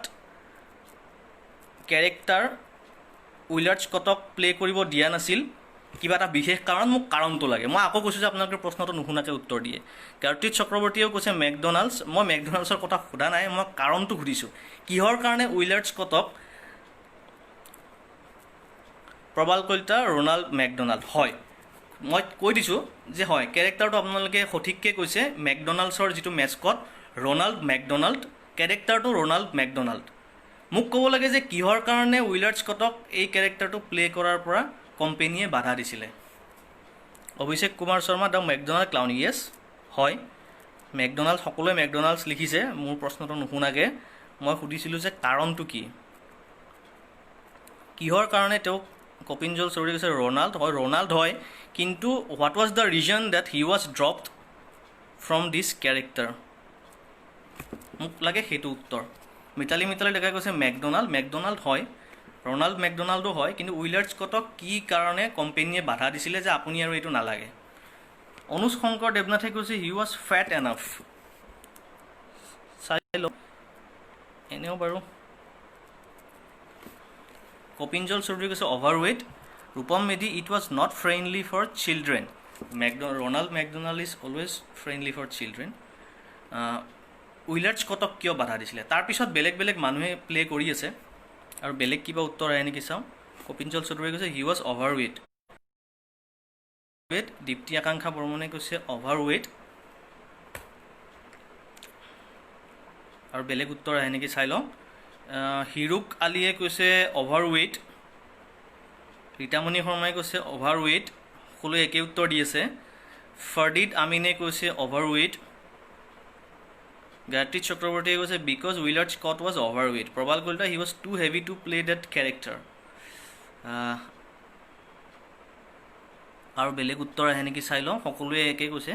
কেৰেক্টাৰ উইলাৰ্ড স্কটক প্লে কৰিব দিয়া নাছিল? কিবা এটা বিশেষ কাৰণ, মোক কাৰণটো লাগে। মই আকৌ কৈছোঁ যে আপোনালোকে প্ৰশ্নটো নুশুনাকৈ উত্তৰ দিয়ে। কাৰ্তিক চক্ৰৱৰ্তীয়েও কৈছে মেকডনাল্ডছ। মই মেকডনাল্ডছৰ কথা সোধা নাই, মই কাৰণটো সুধিছোঁ, কিহৰ কাৰণে উইলাৰ্ড স্কটক। প্ৰবাল কলিতা ৰণাল্ড মেকডনাল্ড। হয়, মই কৈ দিছোঁ যে হয়, কেৰেক্টাৰটো আপোনালোকে সঠিককৈ কৈছে। মেকডনাল্ডছৰ যিটো মেস্কট ৰণাল্ড মেকডনাল্ড, কেৰেক্টাৰটো ৰণাল্ড মেকডনাল্ড। মোক ক'ব লাগে যে কিহৰ কাৰণে উইলাৰ্ড স্কটক এই কেৰেক্টাৰটো প্লে কৰাৰ পৰা কোম্পেনীয়ে বাধা দিছিলে। Abhishek Kumar Sharma the McDonald clown. Yes হয়, মেকডনাল্ড, সকলোৱে মেকডনাল্ডছ লিখিছে। মোৰ প্ৰশ্নটো নুশুনাকৈ মই সুধিছিলোঁ যে কাৰণটো কি, কিহৰ কাৰণে তেওঁক। কপিনজল চৌধুৰী কৈছে ৰণাল্ড হয়, কিন্তু what was the reason that he was dropped from this character, মোক লাগে সেইটো উত্তৰ। মিতালী ডেকাই কৈছে মেকডনাল্ড হয়, ৰণাল্ড মেকডনাল্ডো হয়, কিন্তু উইলাৰ্ড স্কটক কি কাৰণে কোম্পেনীয়ে বাধা দিছিলে যে আপুনি আৰু এইটো নালাগে। অনুজ শংকৰ দেৱনাথে কৈছে হি ৱাজ ফেট এনাফ। চাই লওক এনেও বাৰু। কপিনজল চৌধুৰী কৈছে overweight. Rupam Medhi it was not friendly for children. Ronald McDonald is always friendly for children. Willard স্কটক কিয় বাধা দিছিলে? তাৰপিছত বেলেগ মানুহে প্লে কৰি আছে, আৰু বেলেগ কিবা উত্তৰ আহে নেকি চাওঁ। কপিঞ্জল চৌধুৰীয়ে কৈছে হি ৱাজ অভাৰৱেইট। দীপ্তি আকাংক্ষা বৰ্মনে কৈছে অভাৰৱেইট। আৰু বেলেগ উত্তৰ আহে নেকি চাই লওঁ। হিৰুক আলিয়ে কৈছে অভাৰৱেইট। ৰীতামণি শৰ্মাই কৈছে অভাৰৱেইট। সকলোৱে একেই উত্তৰ দি আছে। ফাৰ্ডিড আমিনে কৈছে অভাৰৱেইট। গায়ত্ৰী চক্ৰৱৰ্তীয়ে কৈছে because Willard Scott was overweight. Prabal Kalita he was two heavy to play that character. আৰু বেলেগ উত্তৰ আহে নেকি চাই লওঁ। সকলোৱে একেই কৈছে।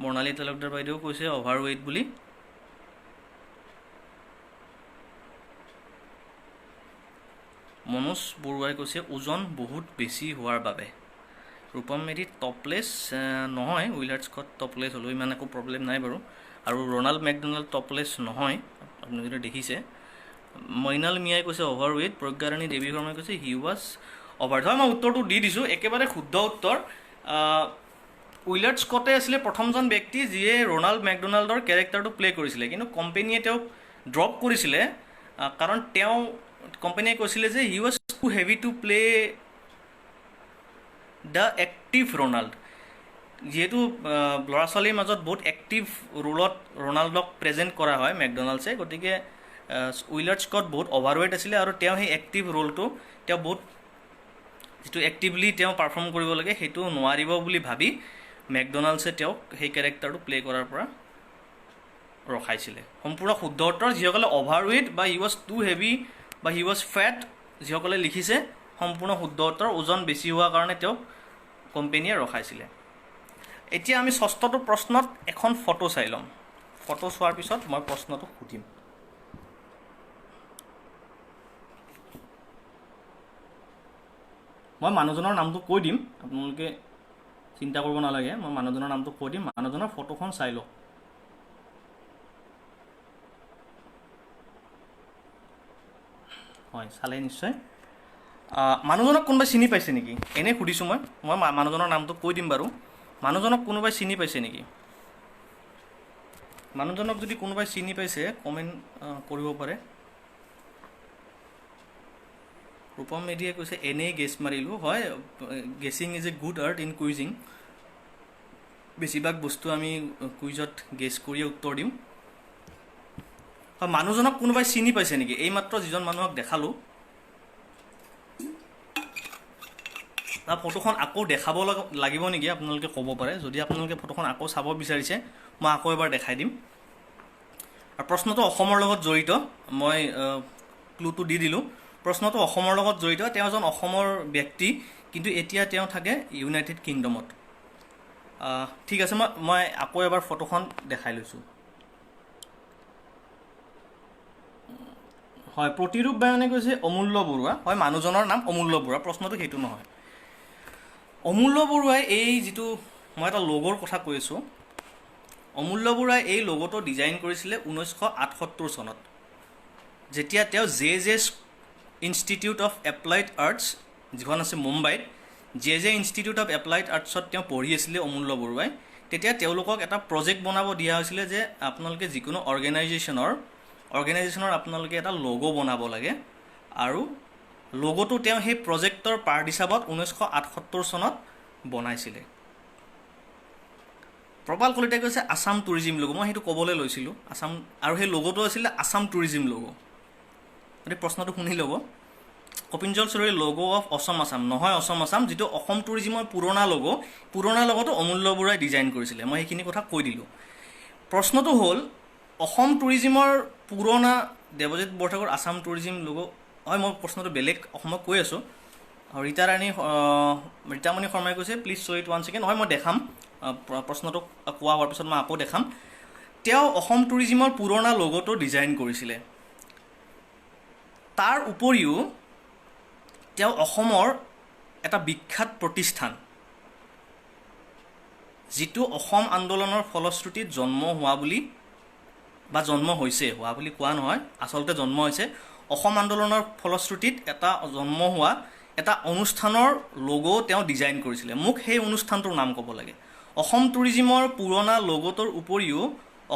বৰ্ণালী তালুকদাৰ বাইদেউ কৈছে অভাৰৱেইট বুলি। মনোজ বৰুৱাই কৈছে ওজন বহুত বেছি হোৱাৰ বাবে। ৰূপম মেধি টপলেছ নহয়, উইলাৰ্ড স্কট টপলেছ হ'লেও ইমান একো প্ৰব্লেম নাই বাৰু। আৰু ৰনাল্ড মেকডনাল্ড টপলেছ নহয়, আপুনি যদি দেখিছে। মইনাল মিয়াই কৈছে অভাৰৱেইট। প্ৰজ্ঞাৰাণী দেৱী শৰ্মাই কৈছে হি ৱাজ অভাৰ। হয়, মই উত্তৰটো দি দিছোঁ, একেবাৰে শুদ্ধ উত্তৰ। উইলাৰ্ড স্কটে আছিলে প্ৰথমজন ব্যক্তি যিয়ে ৰনাল্ড মেকডনাল্ডৰ কেৰেক্টাৰটো প্লে কৰিছিলে, কিন্তু কোম্পেনীয়ে তেওঁক ড্ৰপ কৰিছিলে কাৰণ কোম্পেনীয়ে কৈছিলে যে he was two heavy to play the active Ronald. যিহেতু ল'ৰা ছোৱালীৰ মাজত বহুত এক্টিভ ৰোলত ৰনাল্ডক প্ৰেজেণ্ট কৰা হয় মেকডনাল্ডছে, গতিকে উইলাৰ্ড স্কট বহুত অভাৰৱেইট আছিলে আৰু তেওঁ সেই এক্টিভ ৰোলটো তেওঁ বহুত যিটো এক্টিভলি তেওঁ পাৰফৰ্ম কৰিব লাগে সেইটো নোৱাৰিব বুলি ভাবি মেকডনাল্ডছে তেওঁক সেই কেৰেক্টাৰটো প্লে কৰাৰ পৰা ৰখাইছিলে। সম্পূৰ্ণ শুদ্ধ উত্তৰ। যিসকলে অভাৰৱেইট বা হি ৱাজ টু হেভি বা হি ৱাজ ফেট যিসকলে লিখিছে সম্পূৰ্ণ শুদ্ধ উত্তৰ। ওজন বেছি হোৱাৰ কাৰণে তেওঁক কোম্পেনীয়ে ৰখাইছিলে। এতিয়া আমি ষষ্ঠটো প্ৰশ্নত এখন ফটো চাই ল'ম। ফটো চোৱাৰ পিছত মই প্ৰশ্নটো সুধিম। মই মানুহজনৰ নামটো কৈ দিম, আপোনালোকে চিন্তা কৰিব নালাগে। মই মানুহজনৰ নামটো কৈ দিম, মানুহজনৰ ফটোখন চাই লওক। হয়, চালে নিশ্চয়। মানুহজনক কোনোবাই চিনি পাইছে নেকি? এনেই সুধিছোঁ মই মানুহজনৰ নামটো কৈ দিম বাৰু। মানুহজনক কোনোবাই চিনি পাইছে নেকি? মানুহজনক যদি কোনোবাই চিনি পাইছে কমেণ্ট কৰিব পাৰে। ৰূপম মেধিয়ে কৈছে এনেই গেছ মাৰিলোঁ। হয়, guessing is a good art in quizzing. বেছিভাগ বস্তু আমি কুইজত গেছ কৰিয়ে উত্তৰ দিওঁ। হয়, মানুহজনক কোনোবাই চিনি পাইছে নেকি? এইমাত্ৰ যিজন মানুহক দেখালোঁ তাৰ ফটোখন আকৌ দেখাব লাগিব নেকি আপোনালোকে ক'ব পাৰে। যদি আপোনালোকে ফটোখন আকৌ চাব বিচাৰিছে মই আকৌ এবাৰ দেখাই দিম। আৰু প্ৰশ্নটো অসমৰ লগত জড়িত, মই ক্লুটো দি দিলোঁ। প্ৰশ্নটো অসমৰ লগত জড়িত। তেওঁ এজন অসমৰ ব্যক্তি, কিন্তু এতিয়া তেওঁ থাকে ইউনাইটেড কিংডমত। ঠিক আছে, মই আকৌ এবাৰ ফটোখন দেখাই লৈছোঁ। হয়, প্ৰতিৰূপ বায়নে কৈছে অমূল্য বৰুৱা। হয়, মানুহজনৰ নাম অমূল্য বৰুৱা। প্ৰশ্নটো সেইটো নহয়। অমূল্য বৰুৱাই এই যিটো মই এটা লগ'ৰ কথা কৈ আছোঁ, অমূল্য বৰুৱাই এই লগ'টো ডিজাইন কৰিছিলে 1978 চনত, যেতিয়া তেওঁ J institute of applied arts যিখন আছে মুম্বাইত, জে ইনষ্টিটিউট অফ এপ্লাইড আৰ্টছত তেওঁ পঢ়ি আছিলে অমূল্য বৰুৱাই। তেতিয়া তেওঁলোকক এটা প্ৰজেক্ট বনাব দিয়া হৈছিলে যে আপোনালোকে যিকোনো অৰ্গেনাইজেশ্যনৰ আপোনালোকে এটা লগো বনাব লাগে। আৰু লগোটো তেওঁ সেই প্ৰজেক্টৰ পাৰ্ট হিচাপত 1978 চনত বনাইছিলে। প্ৰবাল কলিতাই কৈছে আছাম টুৰিজিম লগো। মই সেইটো ক'বলৈ লৈছিলোঁ, আছাম, আৰু সেই লগোটো আছিলে আছাম টুৰিজিম লগো। গতিকে প্ৰশ্নটো শুনি ল'ব। কপিঞ্জল চৌধুৰীৰ লগো অফ অসম আছাম নহয়, অসম আছাম যিটো অসম টুৰিজিমৰ পুৰণা লগোটো অমূল্য বৰুৱাই ডিজাইন কৰিছিলে। মই সেইখিনি কথা কৈ দিলোঁ। প্ৰশ্নটো হ'ল অসম টুৰিজিমৰ পুৰণা দেৱজিৎ বৰঠাকুৰ আছাম টুৰিজিম লগো। হয়, মই প্ৰশ্নটো বেলেগ অসমত কৈ আছোঁ। ৰীতামণি শৰ্মাই কৈছে please show' it one second. হয়, মই দেখাম। প্ৰশ্নটো কোৱা হোৱাৰ পিছত মই আকৌ দেখাম। তেওঁ অসম টুৰিজিমৰ পুৰণা লগোটো ডিজাইন কৰিছিলে। তাৰ উপৰিও তেওঁ অসমৰ এটা বিখ্যাত প্ৰতিষ্ঠান, যিটো অসম আন্দোলনৰ ফলশ্ৰুতিত জন্ম হৈছে বুলি কোৱা নহয়, আচলতে জন্ম হৈছে অসম আন্দোলনৰ ফলশ্ৰুতিত জন্ম হোৱা এটা অনুষ্ঠানৰ লগো তেওঁ ডিজাইন কৰিছিলে। মোক সেই অনুষ্ঠানটোৰ নাম ক'ব লাগে। অসম টুৰিজিমৰ পুৰণা লগোটোৰ উপৰিও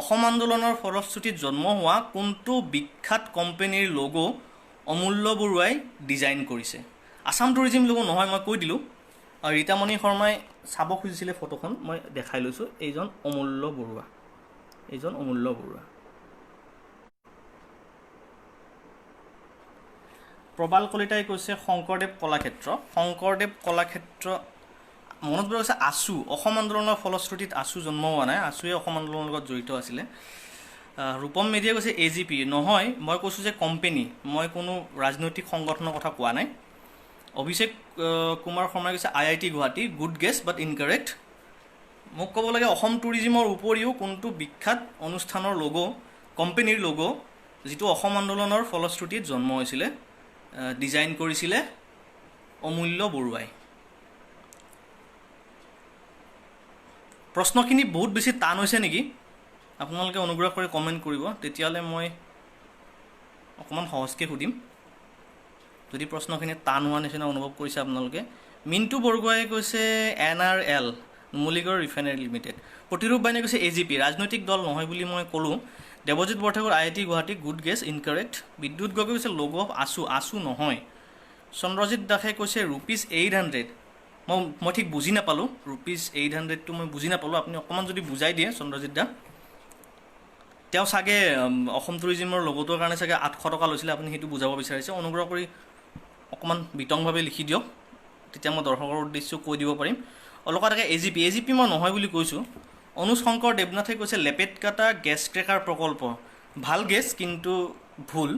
অসম আন্দোলনৰ ফলশ্ৰুতিত জন্ম হোৱা কোনটো বিখ্যাত কোম্পেনীৰ লগো অমূল্য বৰুৱাই ডিজাইন কৰিছে? আছাম টুৰিজিম লোগো নহয়, মই কৈ দিলোঁ। আৰু ৰীতামণি শৰ্মাই চাব খুজিছিলে ফটোখন, মই দেখাই লৈছোঁ। এইজন অমূল্য বৰুৱা, এইজন অমূল্য বৰুৱা। প্ৰবাল কলিতাই কৈছে শংকৰদেৱ কলাক্ষেত্ৰ। শংকৰদেৱ কলাক্ষেত্ৰ মনত পৰিছে আছু, অসম আন্দোলনৰ ফলশ্ৰুতিত আছু জন্ম হোৱা নাই, আছুৱে অসম আন্দোলনৰ লগত জড়িত আছিলে। ৰূপম মেধিয়ে কৈছে AGP নহয়, মই কৈছোঁ যে কোম্পেনী, মই কোনো ৰাজনৈতিক সংগঠনৰ কথা কোৱা নাই। অভিষেক কুমাৰ শৰ্মাই কৈছে IIT গুৱাহাটী, গুড গেছ বাট ইনকাৰেক্ট। মোক ক'ব লাগে অসম টুৰিজিমৰ উপৰিও কোনটো বিখ্যাত অনুষ্ঠানৰ লোগো, কোম্পেনীৰ লোগো, যিটো অসম আন্দোলনৰ ফলশ্ৰুতিত জন্ম হৈছিলে, ডিজাইন কৰিছিলে অমূল্য বৰুৱাই। প্ৰশ্নখিনি বহুত বেছি টান হৈছে নেকি? আপোনালোকে অনুগ্ৰহ কৰি কমেণ্ট কৰিব, তেতিয়াহ'লে মই অকণমান সহজকৈ সুধিম। যদি প্ৰশ্নখিনি টান হোৱা নিচিনা অনুভৱ কৰিছে আপোনালোকে। মিণ্টু বৰগোহাঁয়ে কৈছে NRL, Numaligarh refinery limited. Pratirup বাইনে কৈছে AGP, ৰাজনৈতিক দল নহয় বুলি মই ক'লোঁ। Debajit Borthakur IIT Guwahati, good guess incorrect. Bidyut Gogoi কৈছে লোগো অফ আছু, আছু নহয়। চন্দ্ৰজিৎ দাসে কৈছে ₹800। মই ঠিক বুজি নাপালোঁ, ₹800টো মই বুজি নাপালোঁ, আপুনি অকণমান যদি বুজাই দিয়ে চন্দ্ৰজিৎ দা। তেওঁ চাগে অসম টুৰিজিমৰ লগটোৰ কাৰণে চাগে 800 টকা লৈছিলে, আপুনি সেইটো বুজাব বিচাৰিছে। অনুগ্ৰহ কৰি অকণমান বিতংভাৱে লিখি দিয়ক, তেতিয়া মই দৰ্শকৰ উদ্দেশ্য কৈ দিব পাৰিম। অলকা থাকে AGP মই নহয় বুলি কৈছোঁ। অনুজ শংকৰ দেৱনাথে কৈছে লেপেটকাটা গেছ ক্ৰেকাৰ প্ৰকল্প, ভাল গেছ কিন্তু ভুল।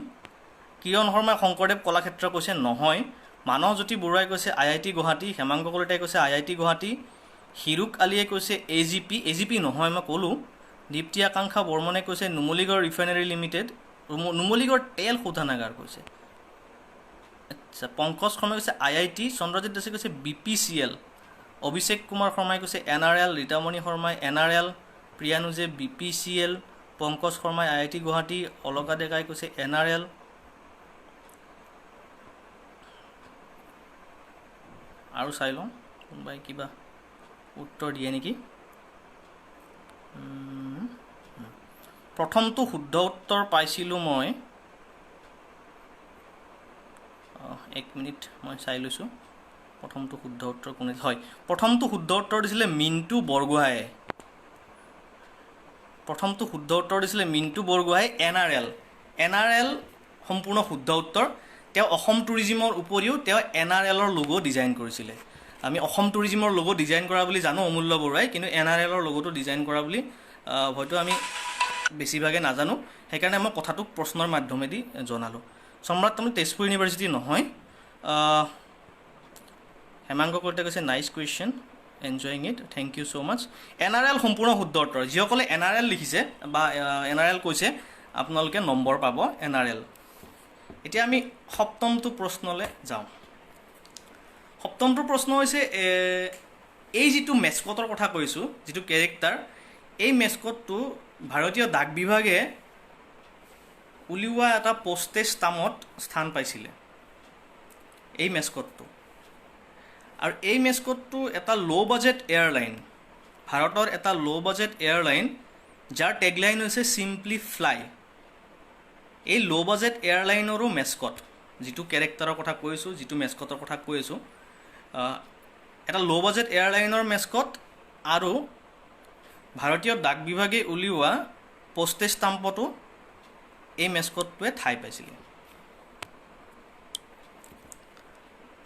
কিৰণ শৰ্মাই শংকৰদেৱ কলাক্ষেত্ৰ কৈছে নহয়। মানৱজ্যোতি বৰুৱাই কৈছে IIT গুৱাহাটী। হেমাংগ কলিতাই কৈছে IIT গুৱাহাটী। হিৰুক আলিয়ে কৈছে AGP নহয়, মই ক'লোঁ। দীপ্তি আকাংক্ষা বৰ্মনে কৈছে নুমলীগড় ৰিফাইনাৰী লিমিটেড, নুমলীগড় তেল শোধনাগাৰ কৈছে। আচ্ছা, পংকজ শৰ্মাই কৈছে IIT। চন্দ্ৰজিৎ দাসে কৈছে BPCL। অভিষেক কুমাৰ শৰ্মাই কৈছে NRL। ৰীতামণি শৰ্মাই NRL। প্ৰিয়ানুজে BPCL। পংকজ শৰ্মাই IIT গুৱাহাটী। অলকা ডেকাই কৈছে NRL। আৰু চাই লওঁ কোনোবাই কিবা উত্তৰ দিয়ে নেকি। প্ৰথমটো শুদ্ধ উত্তৰ পাইছিলোঁ মই, 1 মিনিট মই চাই লৈছোঁ প্ৰথমটো শুদ্ধ উত্তৰ কোনে। হয়, প্ৰথমটো শুদ্ধ উত্তৰ দিছিলে মিণ্টু বৰগোহাঁয়ে। প্ৰথমটো শুদ্ধ উত্তৰ দিছিলে মিণ্টু বৰগোহাঁয়ে, NRL সম্পূৰ্ণ শুদ্ধ উত্তৰ। তেওঁ অসম টুৰিজিমৰ উপৰিও তেওঁ NRLৰ লোগো ডিজাইন কৰিছিলে। আমি অসম টুৰিজিমৰ লোগো ডিজাইন কৰা বুলি জানো অমূল্য বৰুৱাই, কিন্তু NRLৰ লোগোটো ডিজাইন কৰা বুলি হয়তো আমি বেছিভাগে নাজানো। সেইকাৰণে মই কথাটোক প্ৰশ্নৰ মাধ্যমেদি জনালোঁ। সম্ৰাট তামুলী তেজপুৰ ইউনিভাৰ্চিটি নহয়। হেমাংগ কলিতাই কৈছে nice question, enjoying it, thank you so' much. NRL সম্পূৰ্ণ শুদ্ধ উত্তৰ। যিসকলে NRL লিখিছে বা NRL কৈছে আপোনালোকে নম্বৰ পাব NRL। এতিয়া আমি সপ্তমটো প্ৰশ্নলৈ যাওঁ। সপ্তমটো প্ৰশ্ন হৈছে এই যিটো মেস্কটৰ কথা কৈছোঁ, যিটো কেৰেক্টাৰ, এই মেস্কটটো ভাৰতীয় ডাক বিভাগে উলিওৱা এটা পোষ্টেজ ষ্টাম্পত স্থান পাইছিলে, এই মেস্কটটো। আৰু এই মেস্কটটো এটা ল' বাজেট এয়াৰলাইন, ভাৰতৰ এটা ল' বাজেট এয়াৰলাইন, যাৰ টেগলাইন হৈছে চিম্পলি ফ্লাই। এই ল' বাজেট এয়াৰলাইনৰো মেস্কট, যিটো কেৰেক্টাৰৰ কথা কৈ আছোঁ, যিটো মেস্কটৰ কথা কৈ আছোঁ, এটা ল' বাজেট এয়াৰলাইনৰ মেস্কট আৰু ভাৰতীয় ডাক বিভাগে উলিওৱা পোষ্টেজ ষ্টাম্পতো এই মেস্কটটোৱে ঠাই পাইছিলে।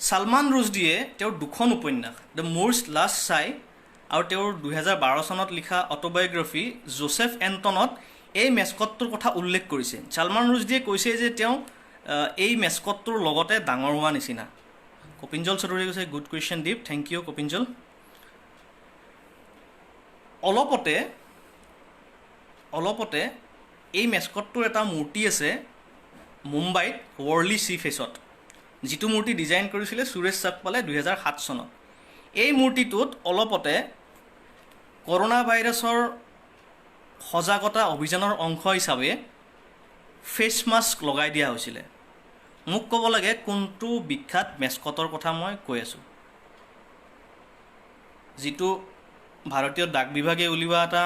ছালমান ৰুছদীয়ে তেওঁৰ দুখন উপন্যাস দ্য মুৰছ লাষ্ট চাই আৰু তেওঁৰ 2012 চনত লিখা অট'বায়'গ্ৰাফী জোচেফ এণ্টনত এই মেস্কটটোৰ কথা উল্লেখ কৰিছে। ছালমান ৰুছদীয়ে কৈছে যে তেওঁ এই মেস্কটটোৰ লগতে ডাঙৰ হোৱা নিচিনা। কপিঞ্জল চৌধুৰীয়ে কৈছে গুড কুৱেশ্যন দীপ, থেংক ইউ কপিঞ্জল। অলপতে এই মেস্কটটোৰ এটা মূৰ্তি আছে মুম্বাইত ৱৰ্লি চি ফেচত, যিটো মূৰ্তি ডিজাইন কৰিছিলে সুৰেশ চাকপালে 2007 চনত। এই মূৰ্তিটোত অলপতে কৰোণা ভাইৰাছৰ সজাগতা অভিযানৰ অংশ হিচাপে ফেচ মাস্ক লগাই দিয়া হৈছিলে। মোক ক'ব লাগে কোনটো বিখ্যাত মেস্কটৰ কথা মই কৈ আছোঁ, যিটো ভাৰতীয় ডাক বিভাগে উলিওৱা এটা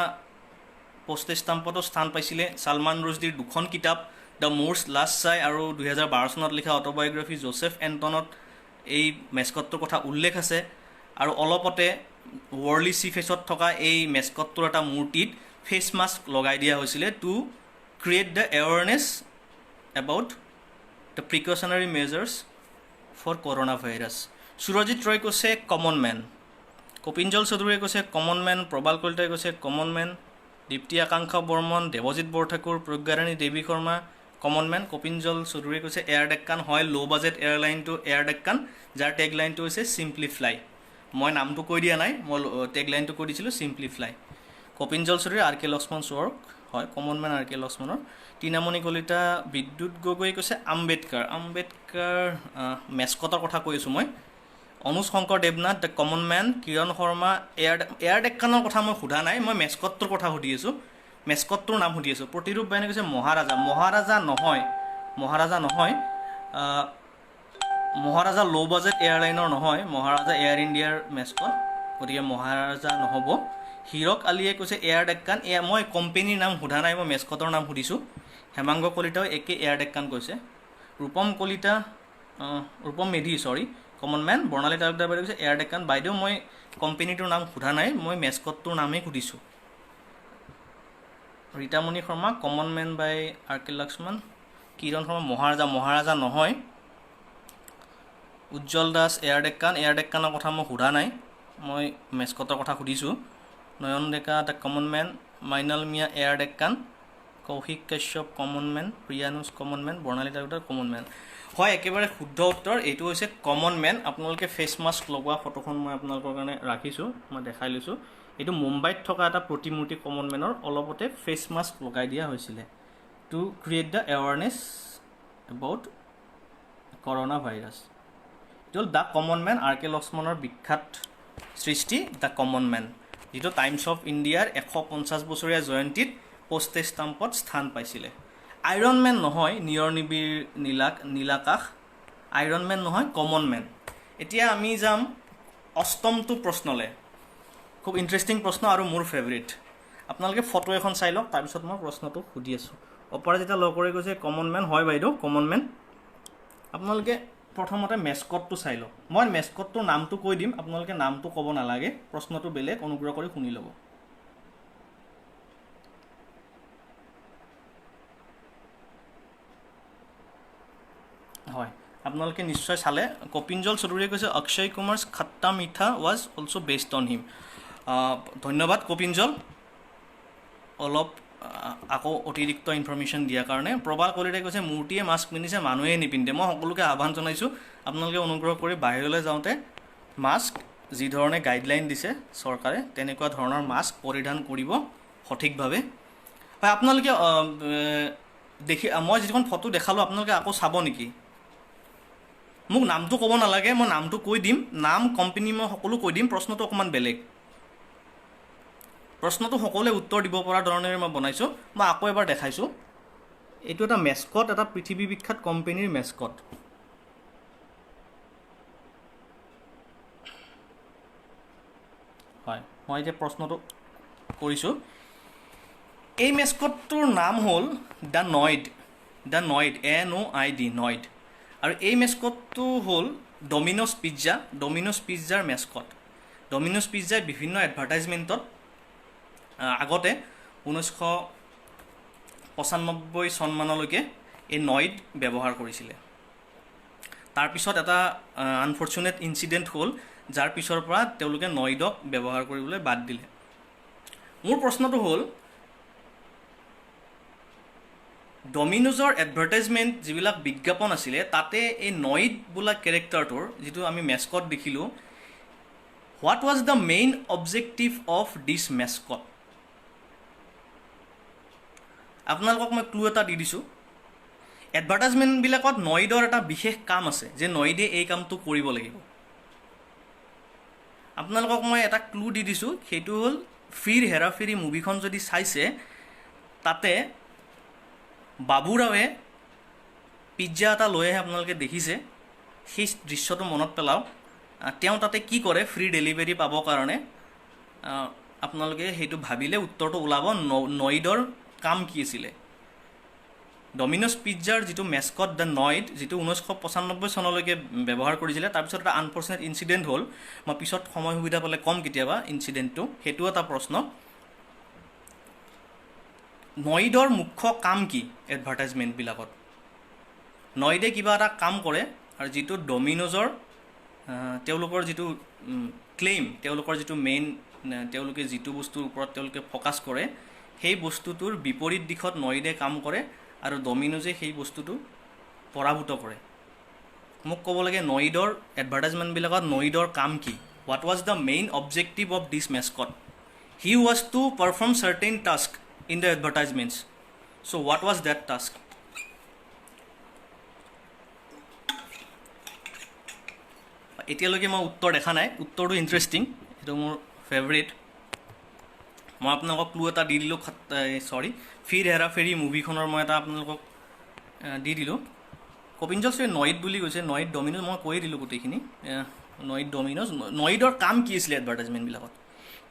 পোষ্টেজ ষ্টাম্পতো স্থান পাইছিলে। ছালমান ৰুছদীৰ দুখন কিতাপ দ্য মুৰছ লাষ্ট চাই আৰু 2012 চনত লিখা অট'বায়'গ্ৰাফী জোচেফ এণ্টনত এই মেস্কটটোৰ কথা উল্লেখ আছে আৰু অলপতে ৱৰ্লি চি ফেচত থকা এই মেস্কটটোৰ এটা মূৰ্তিত ফেচ মাস্ক লগাই দিয়া হৈছিলে to create the awareness about the precautionary measures for corona virus. Surajit Roy কৈছে কমন মেন, কপিঞ্জল চৌধুৰীয়ে কৈছে কমন মেন, প্ৰবাল কলিতাই কৈছে কমন মেন, দীপ্তি আকাংক্ষা বৰ্মন, দেৱজিৎ বৰঠাকুৰ, প্ৰজ্ঞাৰাণী দেৱী শৰ্মা কমন মেন। কপিঞ্জল চৌধুৰীয়ে কৈছে এয়াৰ ডেক্কান হয় ল' বাজেট এয়াৰলাইনটো এয়াৰ ডেক্কান, যাৰ টেগলাইনটো হৈছে চিম্পলি ফ্লাই। মই নামটো কৈ দিয়া নাই, মই টেগলাইনটো কৈ দিছিলোঁ simply fly. Kapinjal Choudhury R K Laxman চোৱৰ হয় কমন মেন আৰ কে লক্ষ্মণৰ। টিনামণি কলিতা, বিদ্যুৎ গগৈয়ে কৈছে আম্বেদকাৰ মেস্কটৰ কথা কৈ আছোঁ মই। Anuj Shankar Devnath the common man. Kiran Sharma Air ডেক্কানৰ কথা মই সোধা নাই, মই মেস্কটটোৰ কথা সুধি আছোঁ, মেস্কটটোৰ নাম সুধি আছোঁ। প্ৰতিৰূপ বাইনে কৈছে মহাৰাজা নহয় মহাৰাজা ল' বাজেট এয়াৰলাইনৰ নহয়, মহাৰাজা এয়াৰ ইণ্ডিয়াৰ মেস্কট, গতিকে মহাৰাজা নহ'ব। হীৰক আলীয়ে কৈছে এয়াৰ ডেক্কান, মই কোম্পেনীৰ নাম সোধা নাই, মই মেস্কটৰ নাম সুধিছোঁ। হেমাংগ কলিতাও একে এয়াৰ ডেক্কান কৈছে। Rupam Medhi common man. বৰ্ণালী তালুকদাৰ বাইদেউ কৈছে এয়াৰ ডেক্কান। বাইদেউ মই কোম্পেনীটোৰ নাম সোধা নাই, মই মেস্কটটোৰ নামেই সুধিছোঁ। ৰীতামণি শৰ্মা কমন মেন বাই আৰ কে লক্ষ্মণ। কিৰণ শৰ্মা মহাৰাজা নহয়। উজ্জ্বল দাস এয়াৰ ডেক্কানৰ কথা মই সোধা নাই, মই মেস্কটৰ কথা সুধিছোঁ। Nayan Deka the common man. Mainal Miya Air Deccan. Kaushik Kashyap common man. Priyanuj common man. Barnali Talukdar common man. হয়, একেবাৰে শুদ্ধ উত্তৰ, এইটো হৈছে কমন মেন। আপোনালোকে ফেচ মাস্ক লগোৱা ফটোখন মই আপোনালোকৰ কাৰণে ৰাখিছোঁ, মই দেখাই লৈছোঁ। এইটো মুম্বাইত থকা এটা প্ৰতিমূৰ্তি কমন মেনৰ, অলপতে ফেচ মাস্ক লগাই দিয়া হৈছিলে to create the awareness about corona virus. এইটো হ'ল দ্য কমন মেন, আৰ কে লক্ষ্মণৰ বিখ্যাত সৃষ্টি দ্য কমন মেন, যিটো টাইমছ অফ ইণ্ডিয়াৰ 150 বছৰীয়া জয়ন্তীত পোষ্টেজ ষ্টাম্পত স্থান পাইছিলে। আইৰণ মেন নহয়, নিয়ৰ নিবিৰ নীলাকাশ, আইৰণ মেন নহয়, কমন মেন। এতিয়া আমি যাম অষ্টমটো প্ৰশ্নলৈ। খুব ইণ্টাৰেষ্টিং প্ৰশ্ন আৰু মোৰ ফেভৰেট। আপোনালোকে ফটো এখন চাই লওক, তাৰপিছত মই প্ৰশ্নটো সুধি আছোঁ। অপৰাজিতা লহকৰে কৈছে কমন মেন হয় বাইদেউ কমন মেন। আপোনালোকে প্ৰথমতে মেস্কটটো চাই লওক, মই মেস্কটটোৰ নামটো কৈ দিম, আপোনালোকে নামটো ক'ব নালাগে, প্ৰশ্নটো বেলেগ, অনুগ্ৰহ কৰি শুনি ল'ব। হয়, আপোনালোকে নিশ্চয় চালে। কপিঞ্জল চৌধুৰীয়ে কৈছে অক্ষয় কুমাৰ খাট্টা মিঠা was also' based on him. ধন্যবাদ কপিঞ্জল, অলপ আকৌ অতিৰিক্ত ইনফৰ্মেশ্যন দিয়াৰ কাৰণে। প্ৰবাল কলিতাই কৈছে মূৰ্তিয়ে মাস্ক পিন্ধিছে, মানুহে নিপিন্ধে। মই সকলোকে আহ্বান জনাইছোঁ, আপোনালোকে অনুগ্ৰহ কৰি বাহিৰলৈ যাওঁতে মাস্ক যি ধৰণে গাইডলাইন দিছে চৰকাৰে, তেনেকুৱা ধৰণৰ মাস্ক পৰিধান কৰিব সঠিকভাৱে। হয়, আপোনালোকে মই যিখন ফটো দেখালোঁ আপোনালোকে আকৌ চাব নেকি? মোক নামটো ক'ব নালাগে, মই নামটো কৈ দিম, নাম কোম্পানী মই সকলো কৈ দিম। প্ৰশ্নটো অকণমান বেলেগ, প্ৰশ্নটো সকলোৱে উত্তৰ দিব পৰা ধৰণেৰে মই বনাইছোঁ। মই আকৌ এবাৰ দেখাইছোঁ, এইটো এটা মেস্কট, এটা পৃথিৱী বিখ্যাত কোম্পানীৰ মেস্কট। হয়, মই এতিয়া প্ৰশ্নটো কৰিছোঁ। এই মেস্কটটোৰ নাম হ'ল দ্য নইড NOID নইড। আৰু এই মেস্কটটো হ'ল ডমিন'জ পিজ্জাৰ মেস্কট। ডমিন'জ পিজ্জাই বিভিন্ন এডভাৰটাইজমেণ্টত আগতে 1995 চনমানলৈকে এই নইড ব্যৱহাৰ কৰিছিলে। তাৰপিছত এটা আনফৰ্চুনেট ইনচিডেণ্ট হ'ল, যাৰ পিছৰ পৰা তেওঁলোকে নইডক ব্যৱহাৰ কৰিবলৈ বাদ দিলে। মোৰ প্ৰশ্নটো হ'ল, ডমিন'জৰ এডভাৰটাইজমেণ্ট যিবিলাক বিজ্ঞাপন আছিলে, তাতে এই নইড বোলা কেৰেক্টাৰটোৰ যিটো আমি মেস্কট দেখিলোঁ, what was the main objective of this mascot? আপোনালোকক মই ক্লু এটা দি দিছোঁ। এডভাৰটাইজমেণ্টবিলাকত নইডৰ এটা বিশেষ কাম আছে, যে নইডে এই কামটো কৰিব লাগিব। আপোনালোকক মই এটা ক্লু দি দিছোঁ, সেইটো হ'ল ফিৰ হেৰা ফেৰি মুভিখন যদি চাইছে, তাতে বাবুৰাৱে পিজ্জা এটা লৈ আহে, আপোনালোকে দেখিছে, সেই দৃশ্যটো মনত পেলাওক। তেওঁ তাতে কি কৰে ফ্ৰী ডেলিভাৰী পাবৰ কাৰণে, আপোনালোকে সেইটো ভাবিলে উত্তৰটো ওলাব, নইডৰ কাম কি আছিলে। ডমিন'জ পিজ্জাৰ যিটো মেস্কট দ্য নইড, যিটো 1995 চনলৈকে ব্যৱহাৰ কৰিছিলে, তাৰপিছত এটা আনফৰ্চুনেট ইনচিডেণ্ট হ'ল, মই পিছত সময় সুবিধা পালে ক'ম কেতিয়াবা ইনচিডেণ্টটো, সেইটো এটা প্ৰশ্ন। নইডৰ মুখ্য কাম কি এডভাৰটাইজমেণ্টবিলাকত? নইডে কিবা এটা কাম কৰে আৰু যিটো ডমিন'জৰ তেওঁলোকৰ যিটো ক্লেইম, তেওঁলোকৰ যিটো মেইন, তেওঁলোকে যিটো বস্তুৰ ওপৰত তেওঁলোকে ফ'কাছ কৰে, সেই বস্তুটোৰ বিপৰীত দিশত নইডে কাম কৰে আৰু ডমিন'জে সেই বস্তুটো পৰাভূত কৰে। মোক ক'ব লাগে নইডৰ এডভাৰটাইজমেণ্টবিলাকত নইডৰ কাম কি? What was the main objective of this mascot? He was to perform certain task in the advertisements. So' what was that task? এতিয়ালৈকে মই উত্তৰ দেখা নাই। উত্তৰটো ইণ্টাৰেষ্টিং, সেইটো মোৰ ফেভৰেট। মই আপোনালোকক ক্লু এটা দি দিলোঁ, ফিৰ হেৰা ফেৰি মুভিখনৰ মই এটা আপোনালোকক দি দিলোঁ। কপিল জছে নইড বুলি কৈছে, নইড ডমিন'জ মই কৈ দিলোঁ গোটেইখিনি। নইড ডমিন'জ, নইডৰ কাম কি আছিলে এডভাৰটাইজমেণ্টবিলাকত?